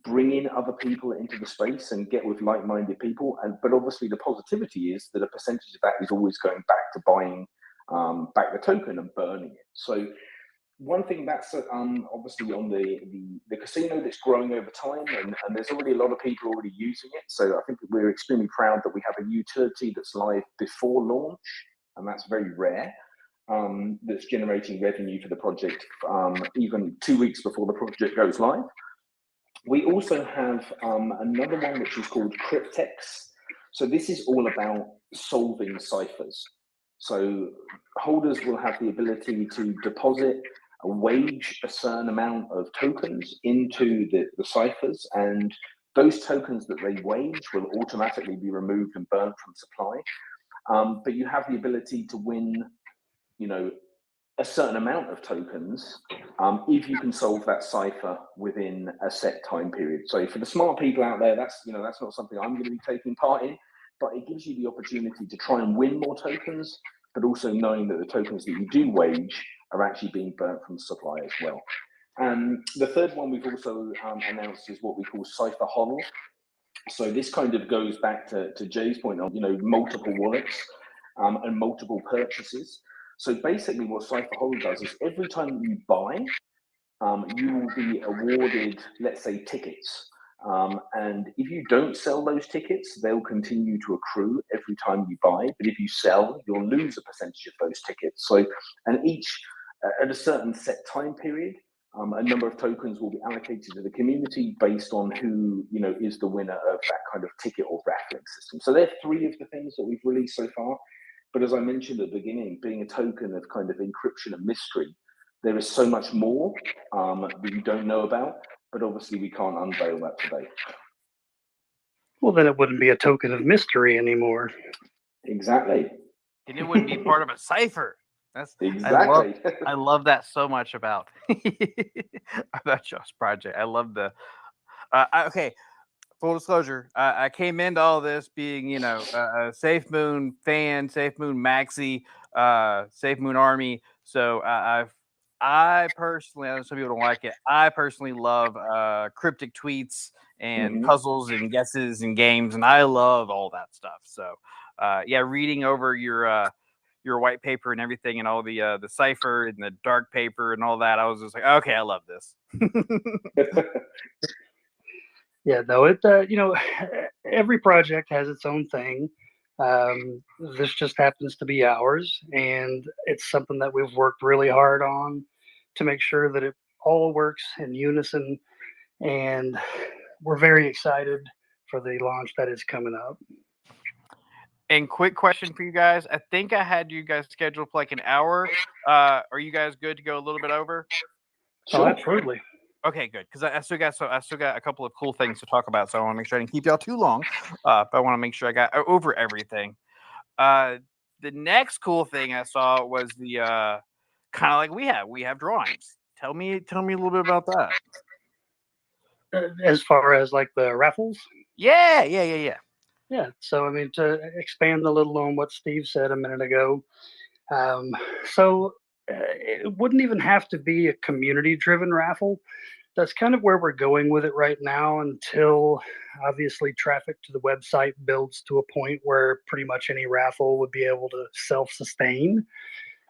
bring in other people into the space and get with like-minded people. But obviously the positivity is that a percentage of that is always going back to buying back the token and burning it. So one thing that's obviously on the casino that's growing over time, and there's already a lot of people already using it. So I think we're extremely proud that we have a utility that's live before launch, and that's very rare. That's generating revenue for the project even 2 weeks before the project goes live. We also have another one which is called Cryptex. So this is all about solving ciphers. So holders will have the ability to deposit a wage a certain amount of tokens into the ciphers, and those tokens that they wage will automatically be removed and burned from supply. But you have the ability to win, a certain amount of tokens if you can solve that cipher within a set time period. So for the smart people out there, that's not something I'm going to be taking part in, but it gives you the opportunity to try and win more tokens, but also knowing that the tokens that you do wage are actually being burnt from supply as well. And the third one we've also announced is what we call Cypher HODL. So this kind of goes back to Jay's point on, multiple wallets and multiple purchases. So basically what Cypher HODL does is every time you buy, you will be awarded, let's say, tickets. And if you don't sell those tickets, they'll continue to accrue every time you buy. But if you sell, you'll lose a percentage of those tickets. So, and each, at a certain set time period, a number of tokens will be allocated to the community based on who, is the winner of that kind of ticket or raffling system. So they're 3 of the things that we've released so far. But as I mentioned at the beginning, being a token of kind of encryption and mystery, There is so much more that you don't know about, but obviously we can't unveil that today. Well, then it wouldn't be a token of mystery anymore. Exactly. And it wouldn't be part of a cipher. That's Exactly. I love that so much about about Josh project. I love the okay. Full disclosure, I came into all this being, you know, a Safemoon fan, Safemoon maxi, Safemoon army. So I personally, I know some people don't like it. I personally love cryptic tweets and puzzles and guesses and games, and I love all that stuff. So yeah, reading over your white paper and everything, and all the cipher and the dark paper and all that, I was just like, okay, I love this. Yeah, no, it you know, every project has its own thing. This just happens to be ours, and it's something that we've worked really hard on to make sure that it all works in unison. And we're very excited for the launch that is coming up. And quick question for you guys. I think I had you guys scheduled for like an hour. Are you guys good to go a little bit over? Oh, absolutely. Okay, good. Because I still got a couple of cool things to talk about. So I want to make sure I didn't keep y'all too long. But I want to make sure I got over everything. The next cool thing I saw was the kind of like we have drawings. Tell me a little bit about that. As far as like the raffles? Yeah. Yeah. So, I mean, to expand a little on what Steve said a minute ago, so it wouldn't even have to be a community driven raffle. That's kind of where we're going with it right now until obviously traffic to the website builds to a point where pretty much any raffle would be able to self sustain.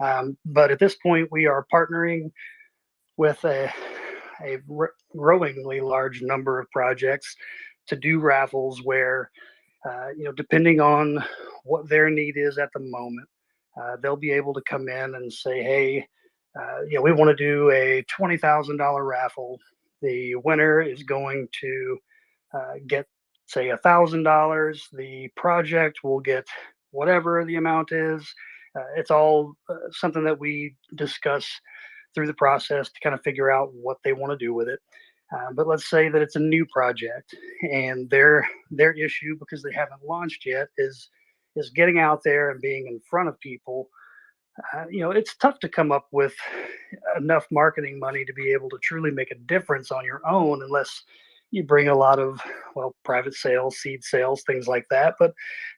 But at this point, we are partnering with a growingly large number of projects to do raffles where you know, depending on what their need is at the moment, they'll be able to come in and say, hey, you know, we want to do a $20,000 raffle. The winner is going to get, say, $1,000. The project will get whatever the amount is. It's all something that we discuss through the process to kind of figure out what they want to do with it. But let's say that it's a new project, and their issue, because they haven't launched yet, is getting out there and being in front of people. You know, it's tough to come up with enough marketing money to be able to truly make a difference on your own, unless you bring a lot of, well, private sales, seed sales, things like that. But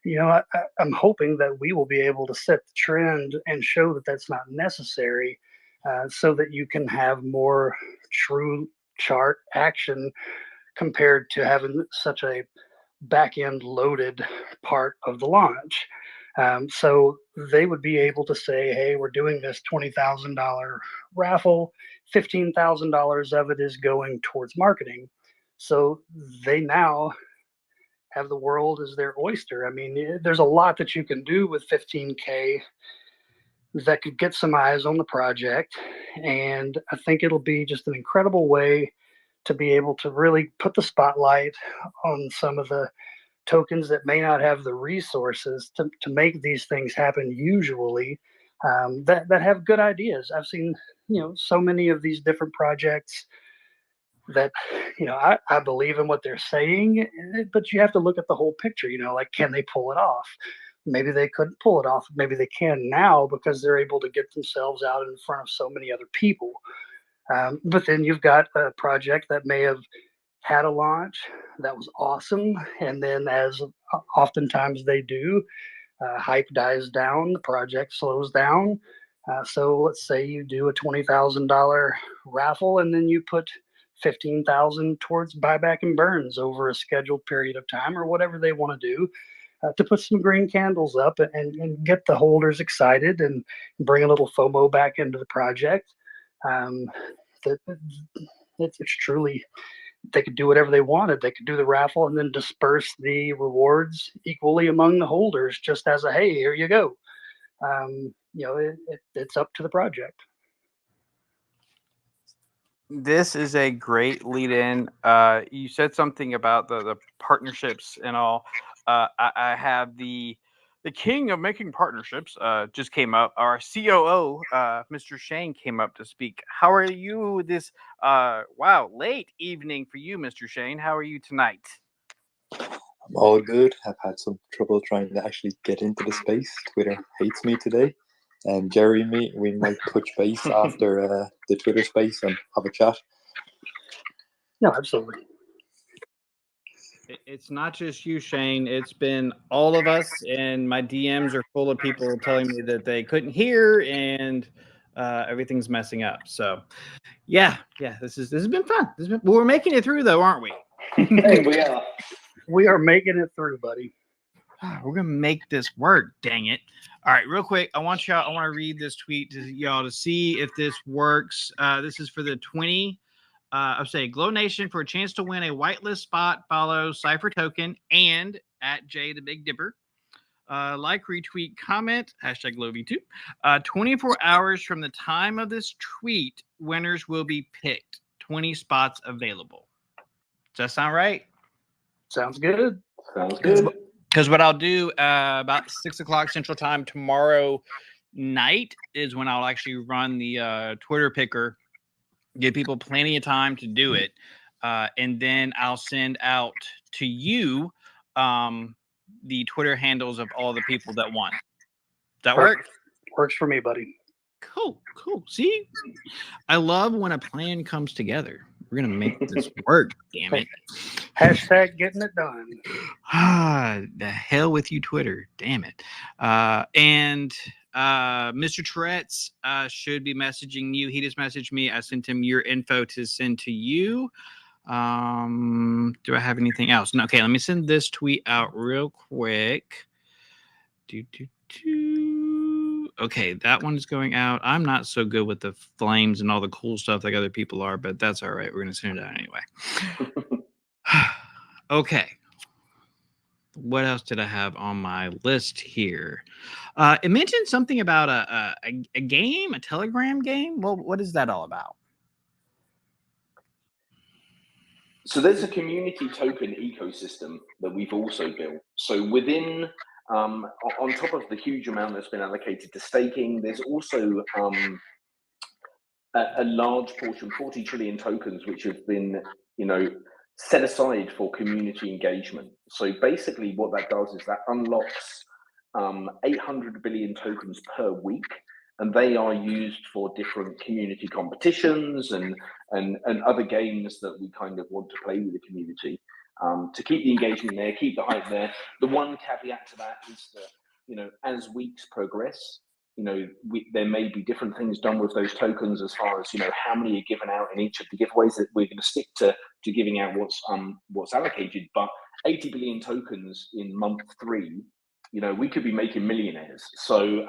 you know, I'm hoping that we will be able to set the trend and show that that's not necessary, so that you can have more true chart action compared to having such a back end loaded part of the launch. So they would be able to say, hey, we're doing this $20,000 raffle, $15,000 of it is going towards marketing. So they now have the world as their oyster. I mean, there's a lot that you can do with 15K that could get some eyes on the project. And I think it'll be just an incredible way to be able to really put the spotlight on some of the tokens that may not have the resources to make these things happen usually, that have good ideas. I've seen, you know, so many of these different projects that, you know, I believe in what they're saying, but you have to look at the whole picture, you know, like, can they pull it off? Maybe they couldn't pull it off. Maybe they can now because they're able to get themselves out in front of so many other people. But then you've got a project that may have had a launch that was awesome, and then, as oftentimes they do, hype dies down, the project slows down. So let's say you do a $20,000 raffle, and then you put 15,000 towards buyback and burns over a scheduled period of time, or whatever they want to do, to put some green candles up and get the holders excited and bring a little FOMO back into the project. Um, that it's truly, they could do whatever they wanted. They could do the raffle and then disperse the rewards equally among the holders, just as a, hey, here you go. You know, it's up to the project. This is a great lead in. You said something about the partnerships and all. I have the the king of making partnerships just came up. Our COO, Mr. Shane, came up to speak. How are you this late evening for you, Mr. Shane? How are you tonight? I'm all good. I've had some trouble trying to actually get into the space. Twitter hates me today. And Jerry and me, we might touch base after the Twitter space and have a chat. No, absolutely. It's not just you, Shane. It's been all of us, and my DMs are full of people telling me that they couldn't hear and everything's messing up. So, yeah, this has been fun. We're making it through, though, aren't we? Hey, we are. We are making it through, buddy. We're gonna make this work. Dang it! All right, real quick, I want to read this tweet to y'all to see if this works. This is for the 20. Glownation for a chance to win a whitelist spot. Follow Cypher token and at J the Big Dipper. Like, retweet, comment, #GlowV2. 24 hours from the time of this tweet, winners will be picked. 20 spots available. Does that sound right? Sounds good. Sounds good. Because what I'll do about 6 o'clock Central Time tomorrow night is when I'll actually run the Twitter picker. Give people plenty of time to do it. And then I'll send out to you the Twitter handles of all the people that won. Does that work? Works for me, buddy. Cool. See? I love when a plan comes together. We're going to make this work, damn it. Hashtag getting it done. The hell with you, Twitter. Damn it. And Mr. Tourette's should be messaging you. He just messaged me. I sent him your info to send to you. Do I have anything else? No. Okay, let me send this tweet out real quick. Okay, that one's going out. I'm not so good with the flames and all the cool stuff like other people are, but that's all right. We're going to send it out anyway. Okay. What else did I have on my list here? It mentioned something about a game, a Telegram game. Well, what is that all about? So there's a community token ecosystem that we've also built. So within, on top of the huge amount that's been allocated to staking, there's also a large portion, 40 trillion tokens, which have been, set aside for community engagement. So basically what that does is that unlocks 800 billion tokens per week, and they are used for different community competitions and other games that we kind of want to play with the community to keep the engagement there, keep the hype there. The one caveat to that is that, as weeks progress, there may be different things done with those tokens as far as, how many are given out in each of the giveaways. That we're going to stick to giving out what's allocated, but 80 billion tokens in month 3, we could be making millionaires. So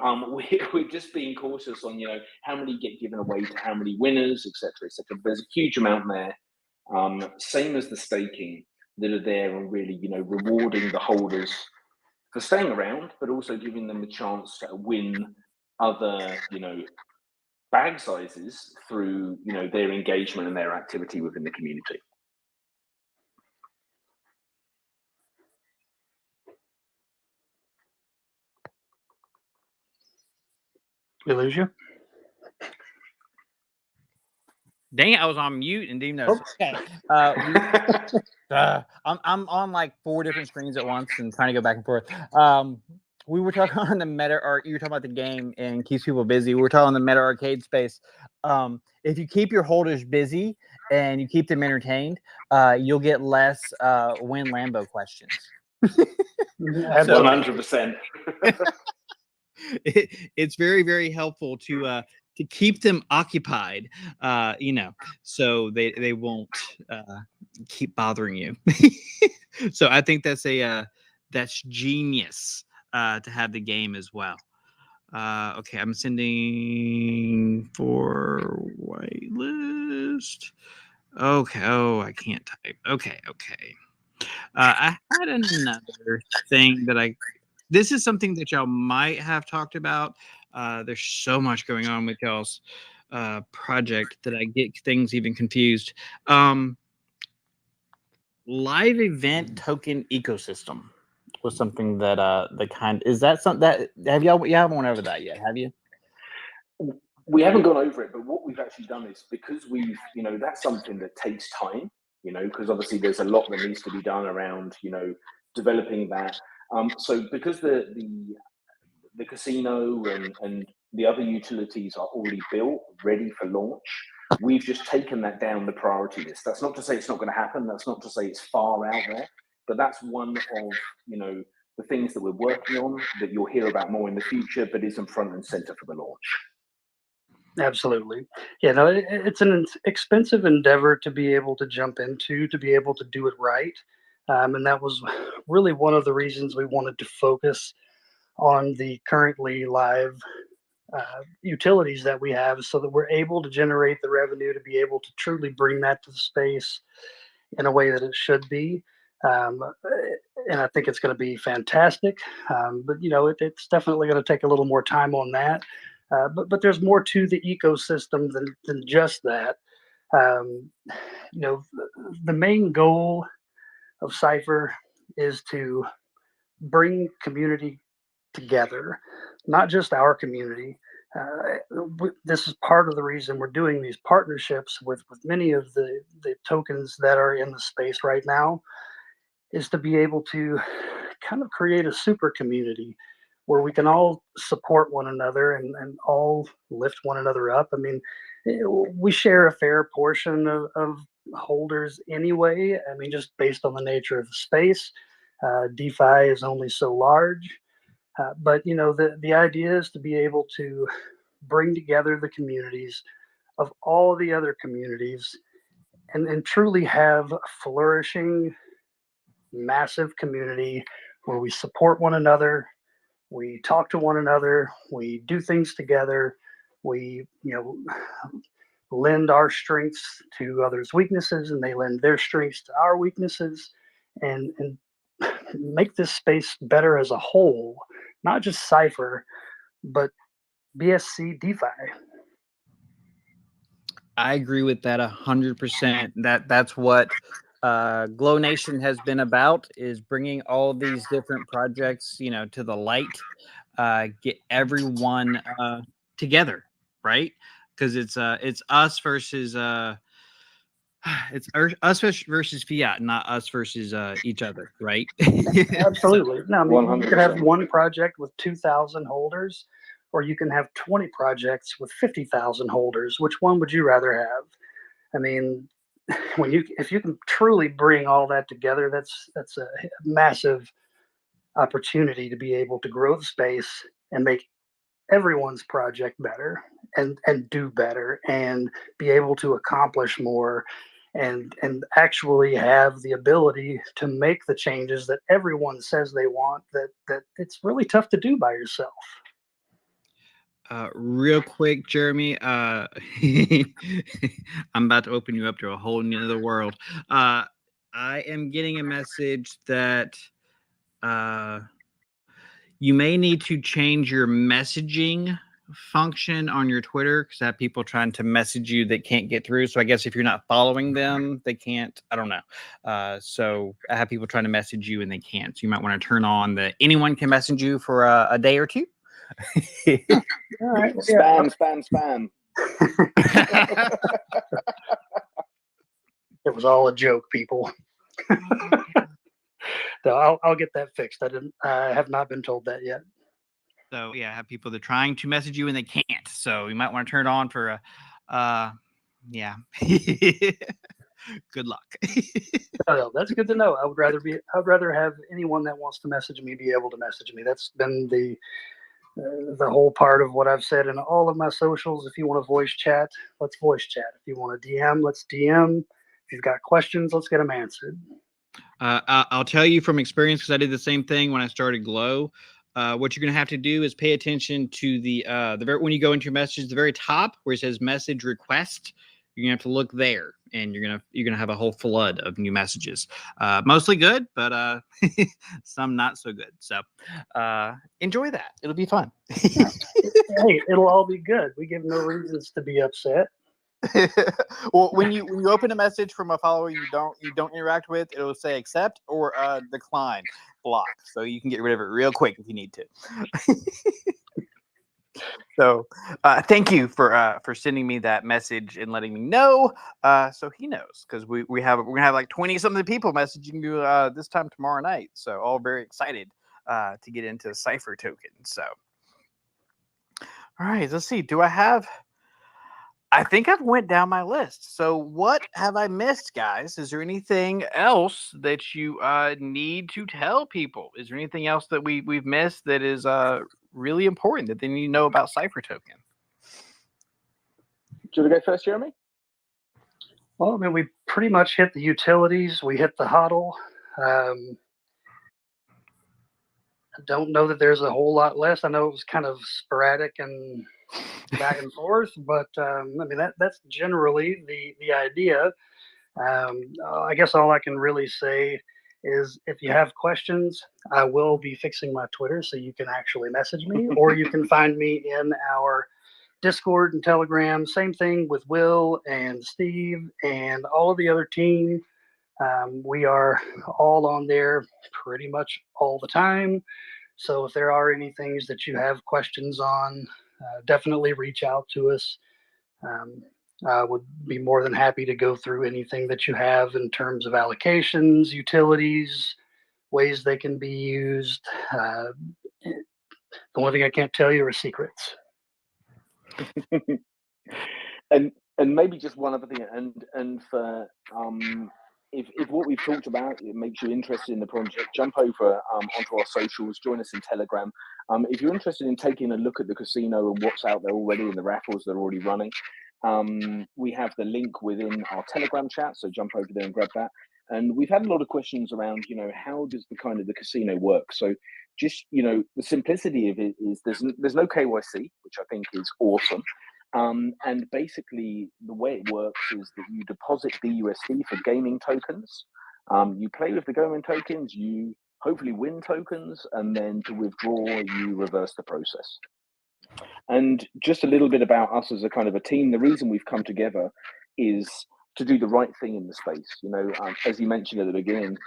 we're just being cautious on, how many get given away to how many winners, etc., etc. There's a huge amount there. Same as the staking that are there and really, rewarding the holders for staying around, but also giving them a chance to win other, bag sizes through, their engagement and their activity within the community. We lose you? Dang it, I was on mute and didn't know. Okay. I'm on like 4 different screens at once and trying to go back and forth. We were talking on the meta art. You were talking about the game and keeps people busy. We were talking on the meta arcade space. If you keep your holders busy and you keep them entertained, you'll get less win Lambo questions. 100%. It's very, very helpful to keep them occupied, so they won't keep bothering you. So I think that's genius to have the game as well. Okay, I'm sending for whitelist. Okay, I can't type. Okay. I had another thing that this is something that y'all might have talked about. There's so much going on with y'all's project that I get things even confused. Live event token ecosystem. was something that the kind is that something that have you haven't went over that yet, have you? We haven't gone over it, but what we've actually done is because we've, that's something that takes time, because obviously there's a lot that needs to be done around, developing that. So because the casino and the other utilities are already built, ready for launch, we've just taken that down the priority list. That's not to say it's not going to happen. That's not to say it's far out there, but that's one of, the things that we're working on that you'll hear about more in the future, but isn't front and center for the launch. Absolutely. Yeah, no, it's an expensive endeavor to be able to jump into, to be able to do it right. And that was really one of the reasons we wanted to focus on the currently live utilities that we have, so that we're able to generate the revenue to be able to truly bring that to the space in a way that it should be. And I think it's going to be fantastic. But it's definitely going to take a little more time on that. But there's more to the ecosystem than just that. The main goal of Cypher is to bring community together, not just our community. This is part of the reason we're doing these partnerships with many of the tokens that are in the space right now, is to be able to kind of create a super community where we can all support one another and all lift one another up. I mean, we share a fair portion of holders anyway. I mean, just based on the nature of the space. DeFi is only so large. But the idea is to be able to bring together the communities of all the other communities and truly have a flourishing, massive community where we support one another, we talk to one another, we do things together, we lend our strengths to others' weaknesses, and they lend their strengths to our weaknesses, and make this space better as a whole, not just Cypher, but BSC DeFi. I agree with that 100%. That's what Glownation has been about, is bringing all these different projects, to the light, get everyone together, right? Because it's us versus us versus fiat, not us versus each other, right? Absolutely. No, I mean, you could have 100%. one project with 2,000 holders, or you can have 20 projects with 50,000 holders. Which one would you rather have? I mean, if you can truly bring all that together, that's a massive opportunity to be able to grow the space and make everyone's project better and do better and be able to accomplish more and actually have the ability to make the changes that everyone says they want, that it's really tough to do by yourself. Real quick, Jeremy, I'm about to open you up to a whole nother world. I am getting a message that you may need to change your messaging function on your Twitter, because I have people trying to message you that can't get through. So I guess if you're not following them, they can't. I don't know. So I have people trying to message you and they can't. So you might want to turn on the anyone can message you for a day or two. All right. Spam. It was all a joke, people. So I'll get that fixed. I have not been told that yet. So yeah, I have people that are trying to message you and they can't. So you might want to turn it on for yeah. Good luck. No, that's good to know. I'd rather have anyone that wants to message me be able to message me. That's been the whole part of what I've said in all of my socials. If you want to voice chat, let's voice chat. If you want to DM, let's DM. If you've got questions, let's get them answered. I'll tell you from experience, because I did the same thing when I started Glow. What you're going to have to do is pay attention to the when you go into your messages, the very top where it says message request. You're gonna have to look there, and you're gonna have a whole flood of new messages. Mostly good, but some not so good. So enjoy that; it'll be fun. Hey, it'll all be good. We give no reasons to be upset. Well, when you open a message from a follower you don't interact with, it'll say accept or decline. block, so you can get rid of it real quick if you need to. So thank you for sending me that message and letting me know, so he knows, because we're gonna have like 20 something people messaging you this time tomorrow night. So all very excited to get into Cypher token. So all right, let's see. I think I've went down my list. So what have I missed, guys? Is there anything else that you need to tell people? Is there anything else that we've missed that is really important that they need to know about Cypher token? Do you want to go first, Jeremy? Well, I mean, we pretty much hit the utilities. We hit the HODL. I don't know that there's a whole lot less. I know it was kind of sporadic and back and forth, but I mean, that's generally the idea. I guess all I can really say is if you have questions, I will be fixing my Twitter so you can actually message me, or you can find me in our Discord and Telegram. Same thing with Will and Steve and all of the other team. We are all on there pretty much all the time. So if there are any things that you have questions on, definitely reach out to us. I would be more than happy to go through anything that you have in terms of allocations, utilities, ways they can be used. The only thing I can't tell you are secrets. and maybe just one other thing, and for if what we've talked about it makes you interested in the project, jump over onto our socials, join us in Telegram. If you're interested in taking a look at the casino and what's out there already and the raffles that are already running, we have the link within our Telegram chat, so jump over there and grab that. And we've had a lot of questions around, how does the casino work? So just, the simplicity of it is there's no KYC, which I think is awesome. And basically the way it works is that you deposit BUSD for gaming tokens. You play with the gaming tokens, you hopefully win tokens, and then to withdraw, you reverse the process. And just a little bit about us as a kind of a team. The reason we've come together is to do the right thing in the space. As you mentioned at the beginning,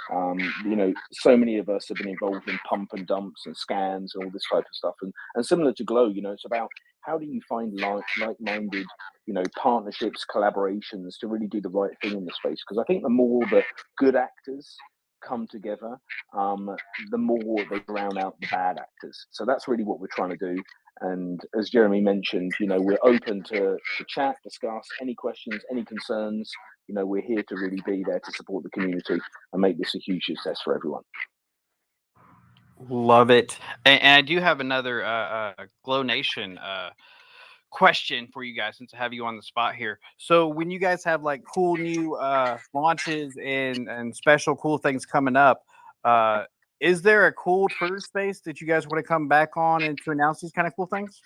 so many of us have been involved in pump and dumps and scans and all this type of stuff. And similar to Glow, it's about how do you find like-minded, partnerships, collaborations to really do the right thing in the space. Because I think the more that good actors come together, the more they drown out the bad actors. So that's really what we're trying to do. And as Jeremy mentioned, we're open to chat, discuss any questions, any concerns. We're here to really be there to support the community and make this a huge success for everyone. Love it. And I do have another Glownation question for you guys, since I have you on the spot here. So when you guys have like cool new launches and special cool things coming up, is there a cool Twitter space that you guys want to come back on and to announce these kind of cool things?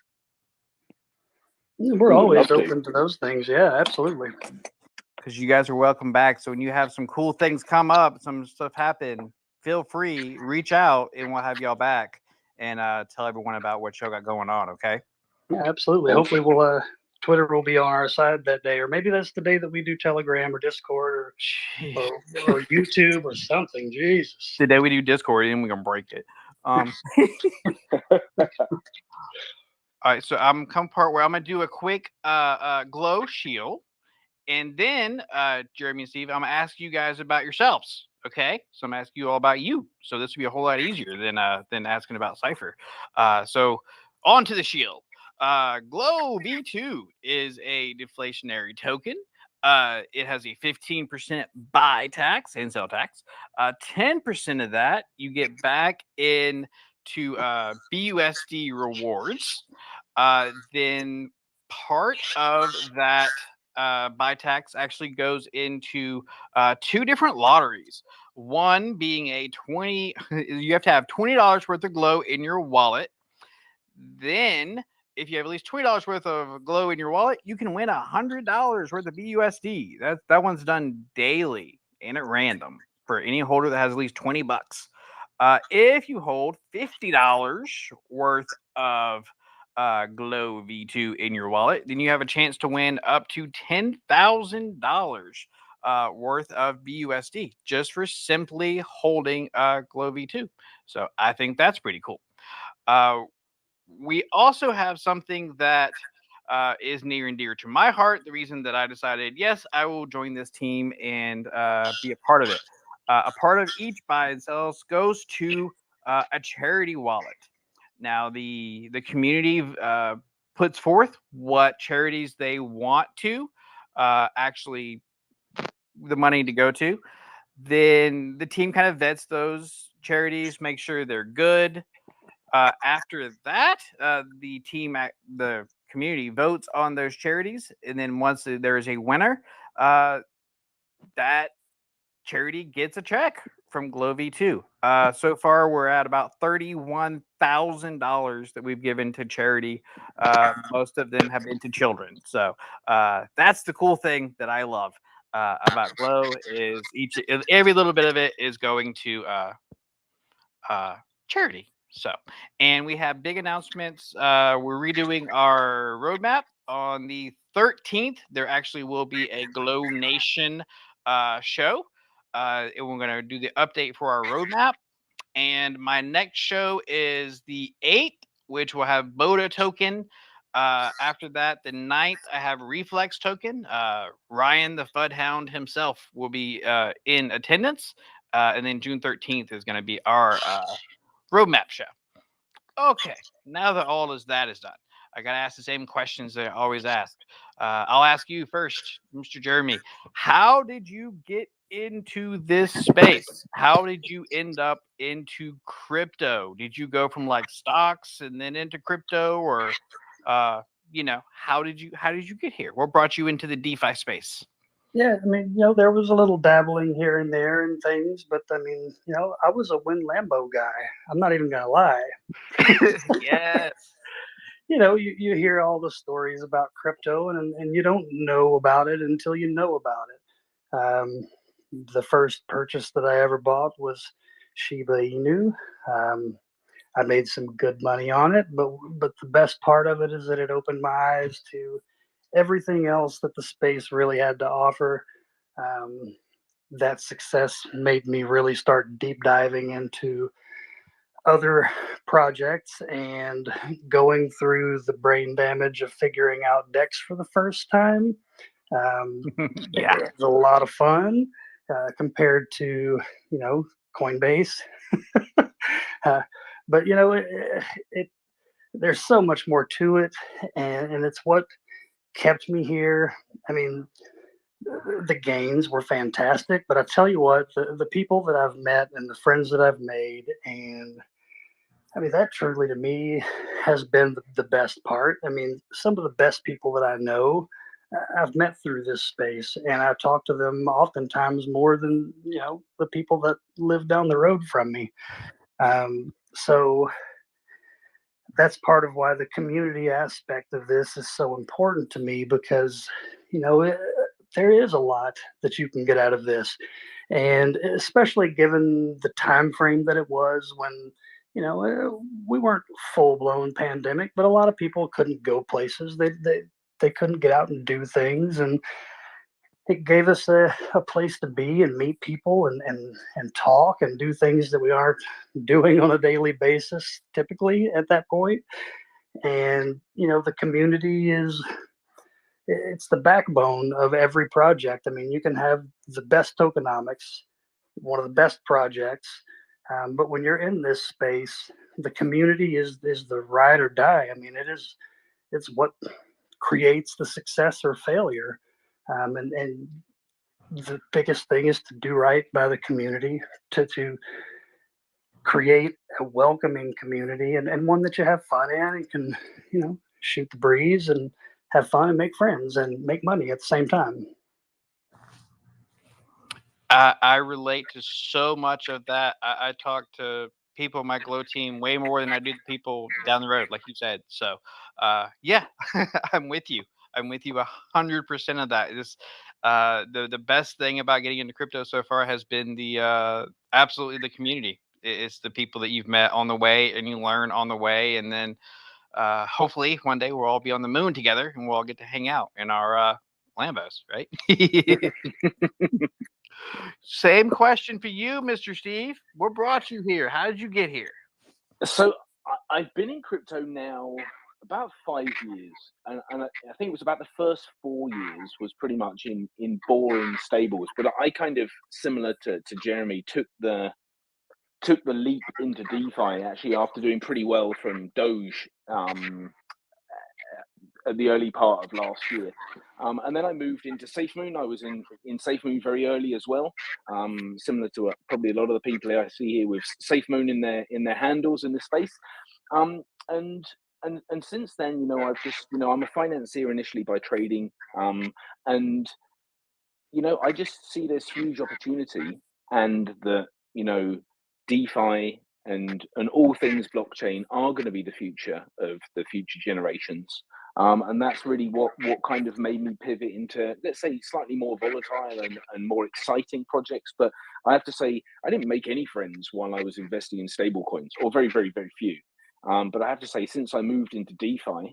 We're always open to those things. Yeah, absolutely. Because you guys are welcome back. So when you have some cool things come up, some stuff happen, feel free, reach out, and we'll have y'all back and tell everyone about what y'all got going on. Okay. Yeah, absolutely. Hopefully Twitter will be on our side that day, or maybe that's the day that we do Telegram or Discord or YouTube or something. Jesus. The day we do Discord, and we're gonna break it. All right, so I'm come part where I'm gonna do a quick glow shield, and then Jeremy and Steve, I'm gonna ask you guys about yourselves. Okay, so I'm gonna ask you all about you. So this will be a whole lot easier than asking about Cypher. So on to the shield. Glow V2 is a deflationary token. It has a 15% buy tax and sell tax. 10% of that you get back into BUSD rewards. Then part of that buy tax actually goes into two different lotteries. One being you have to have $20 worth of Glow in your wallet. Then, if you have at least $20 worth of Glow in your wallet, you can win $100 worth of BUSD. That one's done daily and at random for any holder that has at least 20 bucks. If you hold $50 worth of Glow V2 in your wallet, then you have a chance to win up to $10,000 worth of BUSD just for simply holding Glow V2. So I think that's pretty cool. We also have something that is near and dear to my heart. The reason that I decided, yes, I will join this team and be a part of it. A part of each buy and sells goes to a charity wallet. Now, the community puts forth what charities they want to actually the money to go to. Then the team kind of vets those charities, make sure they're good. After that, the community votes on those charities, and then once there is a winner, that charity gets a check from Glow V2. So far, we're at about $31,000 that we've given to charity. Most of them have been to children. So that's the cool thing that I love about Glow is every little bit of it is going to charity. So, and we have big announcements. We're redoing our roadmap on the 13th. There actually will be a Glownation show. And we're going to do the update for our roadmap. And my next show is the 8th, which will have Boda token. After that, the 9th, I have Reflex token. Ryan, the Fud Hound himself, will be in attendance. And then June 13th is going to be our roadmap show. Okay, now that all is done, I got to ask the same questions that I always ask. I'll ask you first, Mr. Jeremy. How did you get into this space? How did you end up into crypto? Did you go from like stocks and then into crypto, or how did you get here? What brought you into the DeFi space? Yeah, I mean, there was a little dabbling here and there and things, but I mean, I was a Win Lambo guy. I'm not even gonna lie. Yes. You hear all the stories about crypto, and you don't know about it until you know about it. The first purchase that I ever bought was Shiba Inu. I made some good money on it, but the best part of it is that it opened my eyes to everything else that the space really had to offer. That success made me really start deep diving into other projects and going through the brain damage of figuring out decks for the first time. Yeah. It's a lot of fun compared to, Coinbase. But there's so much more to it, and it's what kept me here. I mean, the gains were fantastic, but I tell you what, the people that I've met and the friends that I've made, and I mean, that truly to me has been the best part. I mean, some of the best people that I know, I've met through this space, and I talk to them oftentimes more than, the people that live down the road from me. So that's part of why the community aspect of this is so important to me because, there is a lot that you can get out of this, and especially given the time frame that it was when we weren't full blown pandemic, but a lot of people couldn't go places. They couldn't get out and do things, and it gave us a place to be and meet people and talk and do things that we aren't doing on a daily basis typically at that point. And the community it's the backbone of every project. I mean, you can have the best tokenomics, one of the best projects, but when you're in this space, the community is the ride or die. I mean, it's what creates the success or failure, and the biggest thing is to do right by the community, to create a welcoming community, and one that you have fun in and can shoot the breeze and have fun and make friends and make money at the same time. I relate to so much of that. I talk to people in my Glow team way more than I do the people down the road, like you said. So, yeah, I'm with you. I'm with you 100% of that. The best thing about getting into crypto so far has been the absolutely the community. It's the people that you've met on the way and you learn on the way, and then hopefully one day we'll all be on the moon together and we'll all get to hang out in our Lambos, right? Same question for you, Mr. Steve. What brought you here? How did you get here? So I've been in crypto now about 5 years, and I think it was about the first 4 years was pretty much in boring stables. But I kind of, similar to Jeremy, took the leap into DeFi actually after doing pretty well from Doge at the early part of last year. And then I moved into Safemoon. I was in Safemoon very early as well, similar to probably a lot of the people I see here with Safemoon in their handles in this space. And since then, I've just, I'm a financier initially by trading, and I just see this huge opportunity, and DeFi and all things blockchain are going to be the future of the future generations. And that's really what kind of made me pivot into, let's say, slightly more volatile and more exciting projects. But I have to say, I didn't make any friends while I was investing in stable coins, or very, very, very few. But I have to say, since I moved into DeFi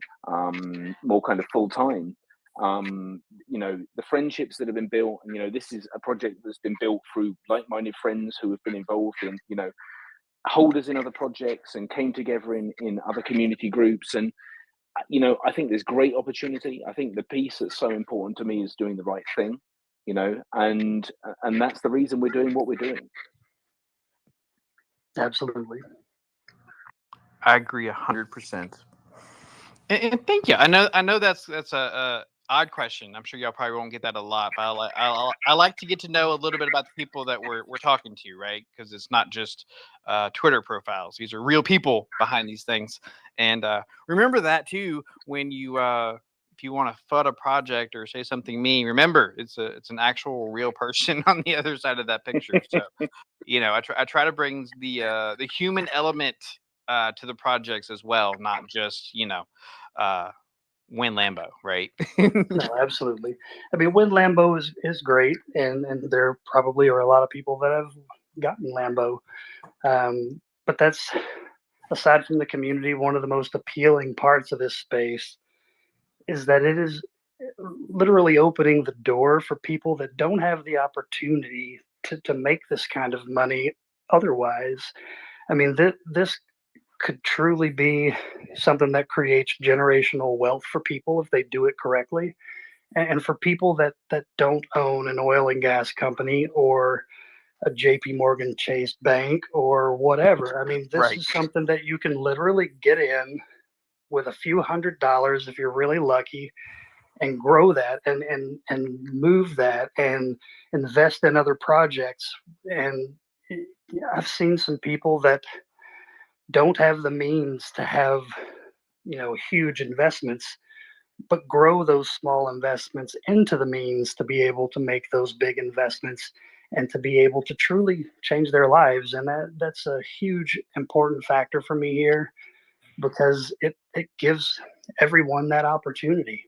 more kind of full time, the friendships that have been built, and this is a project that's been built through like-minded friends who have been involved in, holders in other projects and came together in other community groups. And I think there's great opportunity. I think the piece that's so important to me is doing the right thing, and that's the reason we're doing what we're doing. Absolutely. I agree 100%. And thank you. I know that's a odd question. I'm sure y'all probably won't get that a lot, but I like to get to know a little bit about the people that we're talking to, right? Because it's not just Twitter profiles. These are real people behind these things. And remember that too when you if you want to FUD a project or say something mean, remember it's an actual real person on the other side of that picture. So I try to bring the human element to the projects as well, not just win Lambo, right? No, absolutely. I mean, win Lambo is great, and there probably are a lot of people that have gotten Lambo. But that's, aside from the community, one of the most appealing parts of this space is that it is literally opening the door for people that don't have the opportunity to make this kind of money otherwise. I mean, this could truly be something that creates generational wealth for people if they do it correctly. And for people that don't own an oil and gas company or a JP Morgan Chase bank or whatever. I mean, this Right. is something that you can literally get in with a few $100s if you're really lucky, and grow that and move that and invest in other projects. And I've seen some people that don't have the means to have huge investments, but grow those small investments into the means to be able to make those big investments and to be able to truly change their lives. And that's a huge important factor for me here, because it gives everyone that opportunity.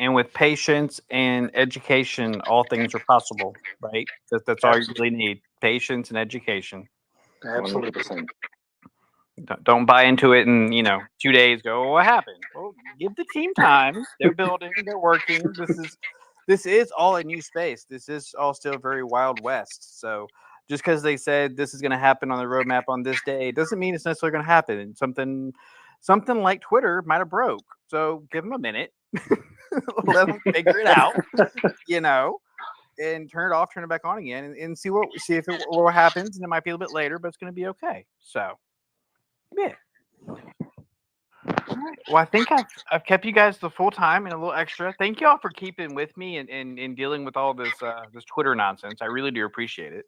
And with patience and education, all things are possible, right? That's all you really need: patience and education. Absolutely. 100%. Don't buy into it in 2 days. Go, what happened? Well, give the team time. They're building. They're working. This is all a new space. This is all still very Wild West. So just because they said this is going to happen on the roadmap on this day doesn't mean it's necessarily going to happen. And something like Twitter might have broke. So give them a minute. Let them figure it out. And turn it off, turn it back on again, and see what happens. And it might be a little bit later, but it's going to be okay. So. Yeah. All right. Well, I think I've kept you guys the full time and a little extra. Thank y'all for keeping with me and dealing with all this Twitter nonsense. I really do appreciate it.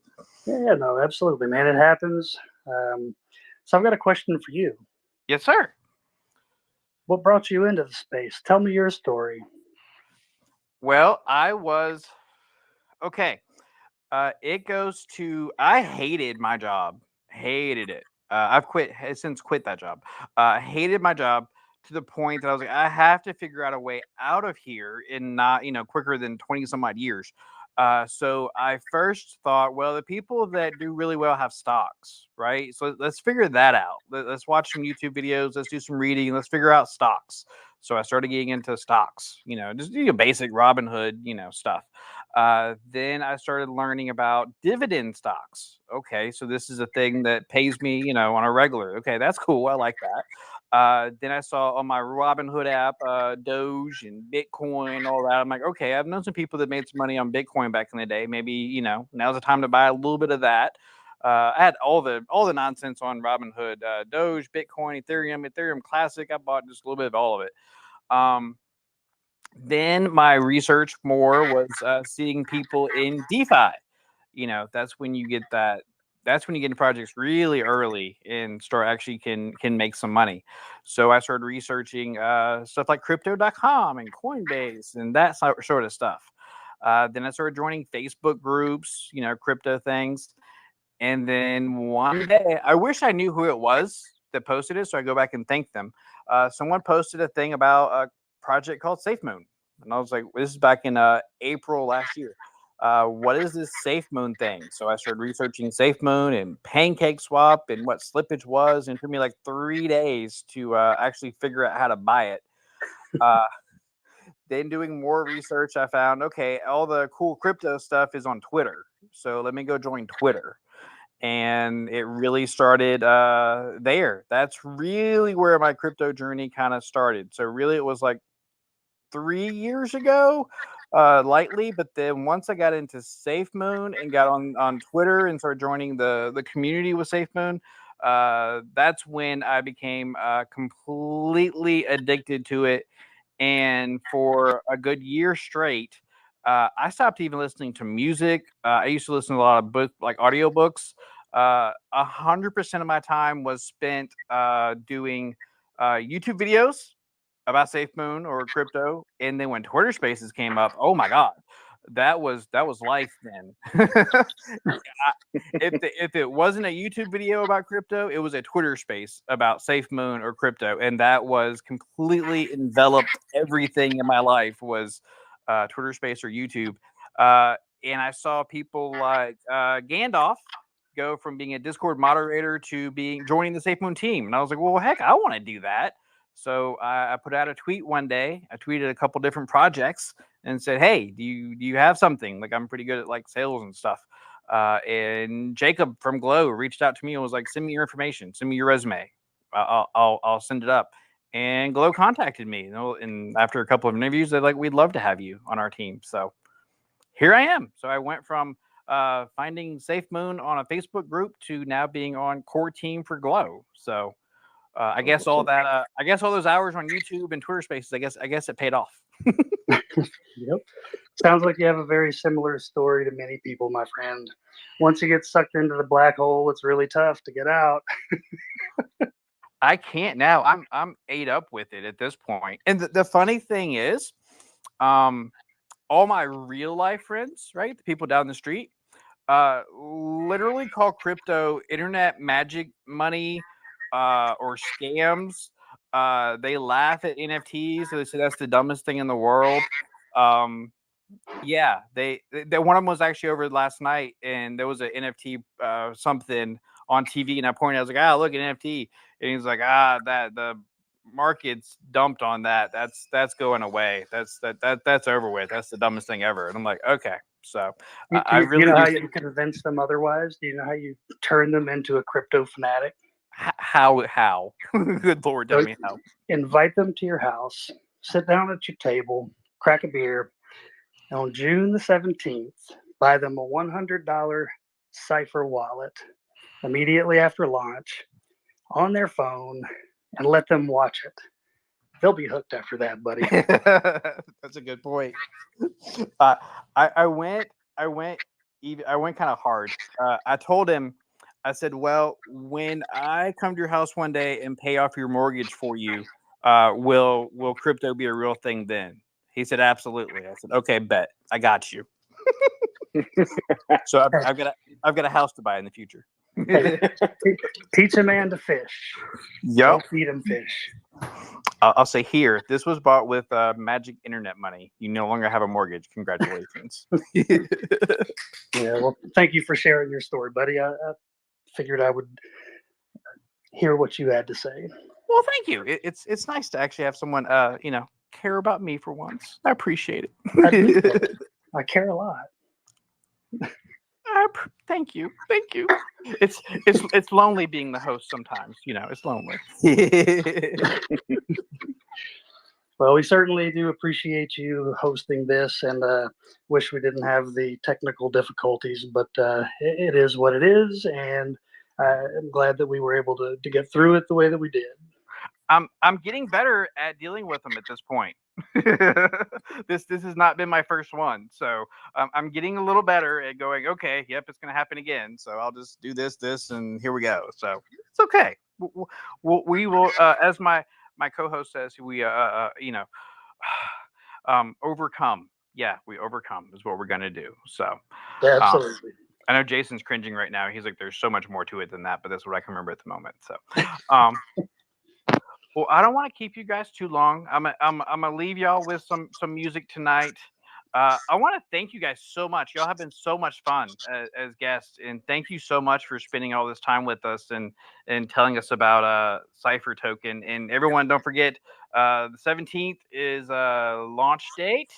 Yeah, no, absolutely, man. It happens. So I've got a question for you. Yes, sir. What brought you into the space? Tell me your story. Well, I was okay. It goes to I hated my job. Hated it. I've since quit that job. Hated my job to the point that I was like, I have to figure out a way out of here in not quicker than 20 some odd years. So I first thought, well, the people that do really well have stocks, right? So let's figure that out. Let's watch some YouTube videos. Let's do some reading. Let's figure out stocks. So I started getting into stocks, just basic Robinhood, stuff. Then I started learning about dividend stocks. Okay, so this is a thing that pays me, on a regular. Okay, that's cool. I like that. Then I saw on my Robinhood app, Doge and Bitcoin, all that. I'm like, okay, I've known some people that made some money on Bitcoin back in the day. Maybe now's the time to buy a little bit of that. I had all the nonsense on Robinhood, Doge, Bitcoin, Ethereum Classic. I bought just a little bit of all of it. Then my research more was seeing people in DeFi. That's when you get that. That's when you get into projects really early and start actually can make some money. So I started researching stuff like Crypto.com and Coinbase and that sort of stuff. Then I started joining Facebook groups, crypto things. And then one day, I wish I knew who it was that posted it, so I go back and thank them. Someone posted a thing about a project called Safemoon, and I was like, "This is back in April last year. What is this Safemoon thing?" So I started researching Safemoon and Pancake Swap and what slippage was, and it took me like 3 days to actually figure out how to buy it. Then doing more research, I found okay, all the cool crypto stuff is on Twitter, so let me go join Twitter. And it really started there. That's really where my crypto journey kind of started. So really, it was like 3 years ago, lightly. But then once I got into Safemoon and got on Twitter and started joining the community with Safemoon, that's when I became completely addicted to it. And for a good year straight, I stopped even listening to music. I used to listen to a lot of like audiobooks. 100% of my time was spent doing YouTube videos about Safemoon or crypto. And then when Twitter Spaces came up, oh my god, that was life then. If it wasn't a YouTube video about crypto, it was a Twitter space about Safemoon or crypto, and that was completely enveloped. Everything in my life was Twitter space or YouTube. And I saw people like Gandalf go from being a Discord moderator to joining the Safemoon team, and I was like, well, heck, I want to do that. So I put out a tweet one day. I tweeted a couple different projects and said, "Hey, do you have something? Like, I'm pretty good at like sales and stuff." And Jacob from Glow reached out to me and was like, "Send me your information. Send me your resume. I'll send it up." And Glow contacted me, and after a couple of interviews, they're like, "We'd love to have you on our team." So here I am. So I went from finding Safemoon on a Facebook group to now being on core team for Glow. So I guess all that. I guess all those hours on YouTube and Twitter Spaces. I guess it paid off. Yep. Sounds like you have a very similar story to many people, my friend. Once you get sucked into the black hole, it's really tough to get out. I can't now. I'm ate up with it at this point. And the funny thing is, all my real life friends, right, the people down the street, literally call crypto internet magic money or scams. They laugh at NFTs. So they say that's the dumbest thing in the world. Yeah, they one of them was actually over last night, and there was an NFT something on TV, and I pointed. I was like, look at NFT, and he's like, that the market's dumped on that. That's going away. That's over with. That's the dumbest thing ever. And I'm like, okay, so I really you know how you convince them otherwise? Do you know how you turn them into a crypto fanatic? How? Good Lord, tell me how. Invite them to your house, sit down at your table, crack a beer. On June the 17th, buy them a $100 Cypher wallet immediately after launch on their phone and let them watch it. They'll be hooked after that, buddy. That's a good point. I went kind of hard. I told him, I said, well, when I come to your house one day and pay off your mortgage for you, will crypto be a real thing then? He said, absolutely. I said, okay, bet. I got you. So I've got a house to buy in the future. Hey, teach a man to fish. Yep. Don't feed him fish. I'll say here, this was bought with magic internet money. You no longer have a mortgage. Congratulations. Yeah, well, thank you for sharing your story, buddy. I figured I would hear what you had to say. Well, thank you. It's nice to actually have someone care about me for once. I appreciate it. I care a lot. Thank you. It's lonely being the host sometimes. It's lonely. Well, we certainly do appreciate you hosting this, and wish we didn't have the technical difficulties, but it is what it is, and I'm glad that we were able to get through it the way that we did. I'm getting better at dealing with them at this point. This has not been my first one, so I'm getting a little better at going. Okay, yep, it's going to happen again. So I'll just do this, and here we go. So it's okay. We will, as my co-host says, we overcome. Yeah, we overcome is what we're going to do. So Yeah, absolutely. I know Jason's cringing right now. He's like, "There's so much more to it than that," but that's what I can remember at the moment. So. Well, I don't want to keep you guys too long. I'm gonna leave y'all with some music tonight. I want to thank you guys so much. Y'all have been so much fun as guests, and thank you so much for spending all this time with us and telling us about Cypher Token. And everyone, don't forget the 17th is launch date,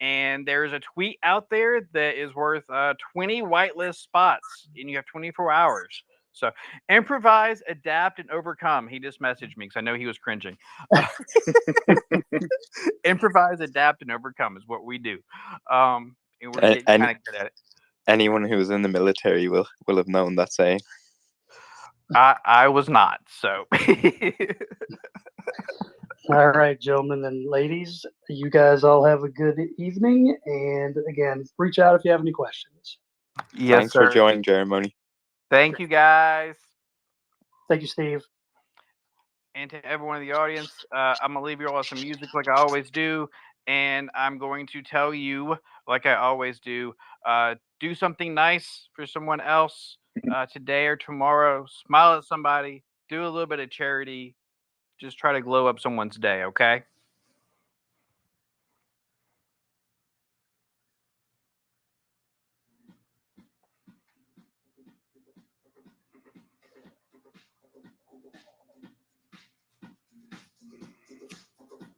and there's a tweet out there that is worth 20 whitelist spots, and you have 24 hours. So improvise, adapt, and overcome. He just messaged me because I know he was cringing. Improvise, adapt, and overcome is what we do. And we're getting kind of good at it. Anyone who was in the military will have known that saying. I was not, so. All right, gentlemen and ladies, you guys all have a good evening, and again, reach out if you have any questions. Yes, Thanks for joining, Jeremy. Thank you, guys. Thank you, Steve. And to everyone in the audience, I'm going to leave you all with some music like I always do. And I'm going to tell you, like I always do something nice for someone else today or tomorrow. Smile at somebody. Do a little bit of charity. Just try to glow up someone's day, okay?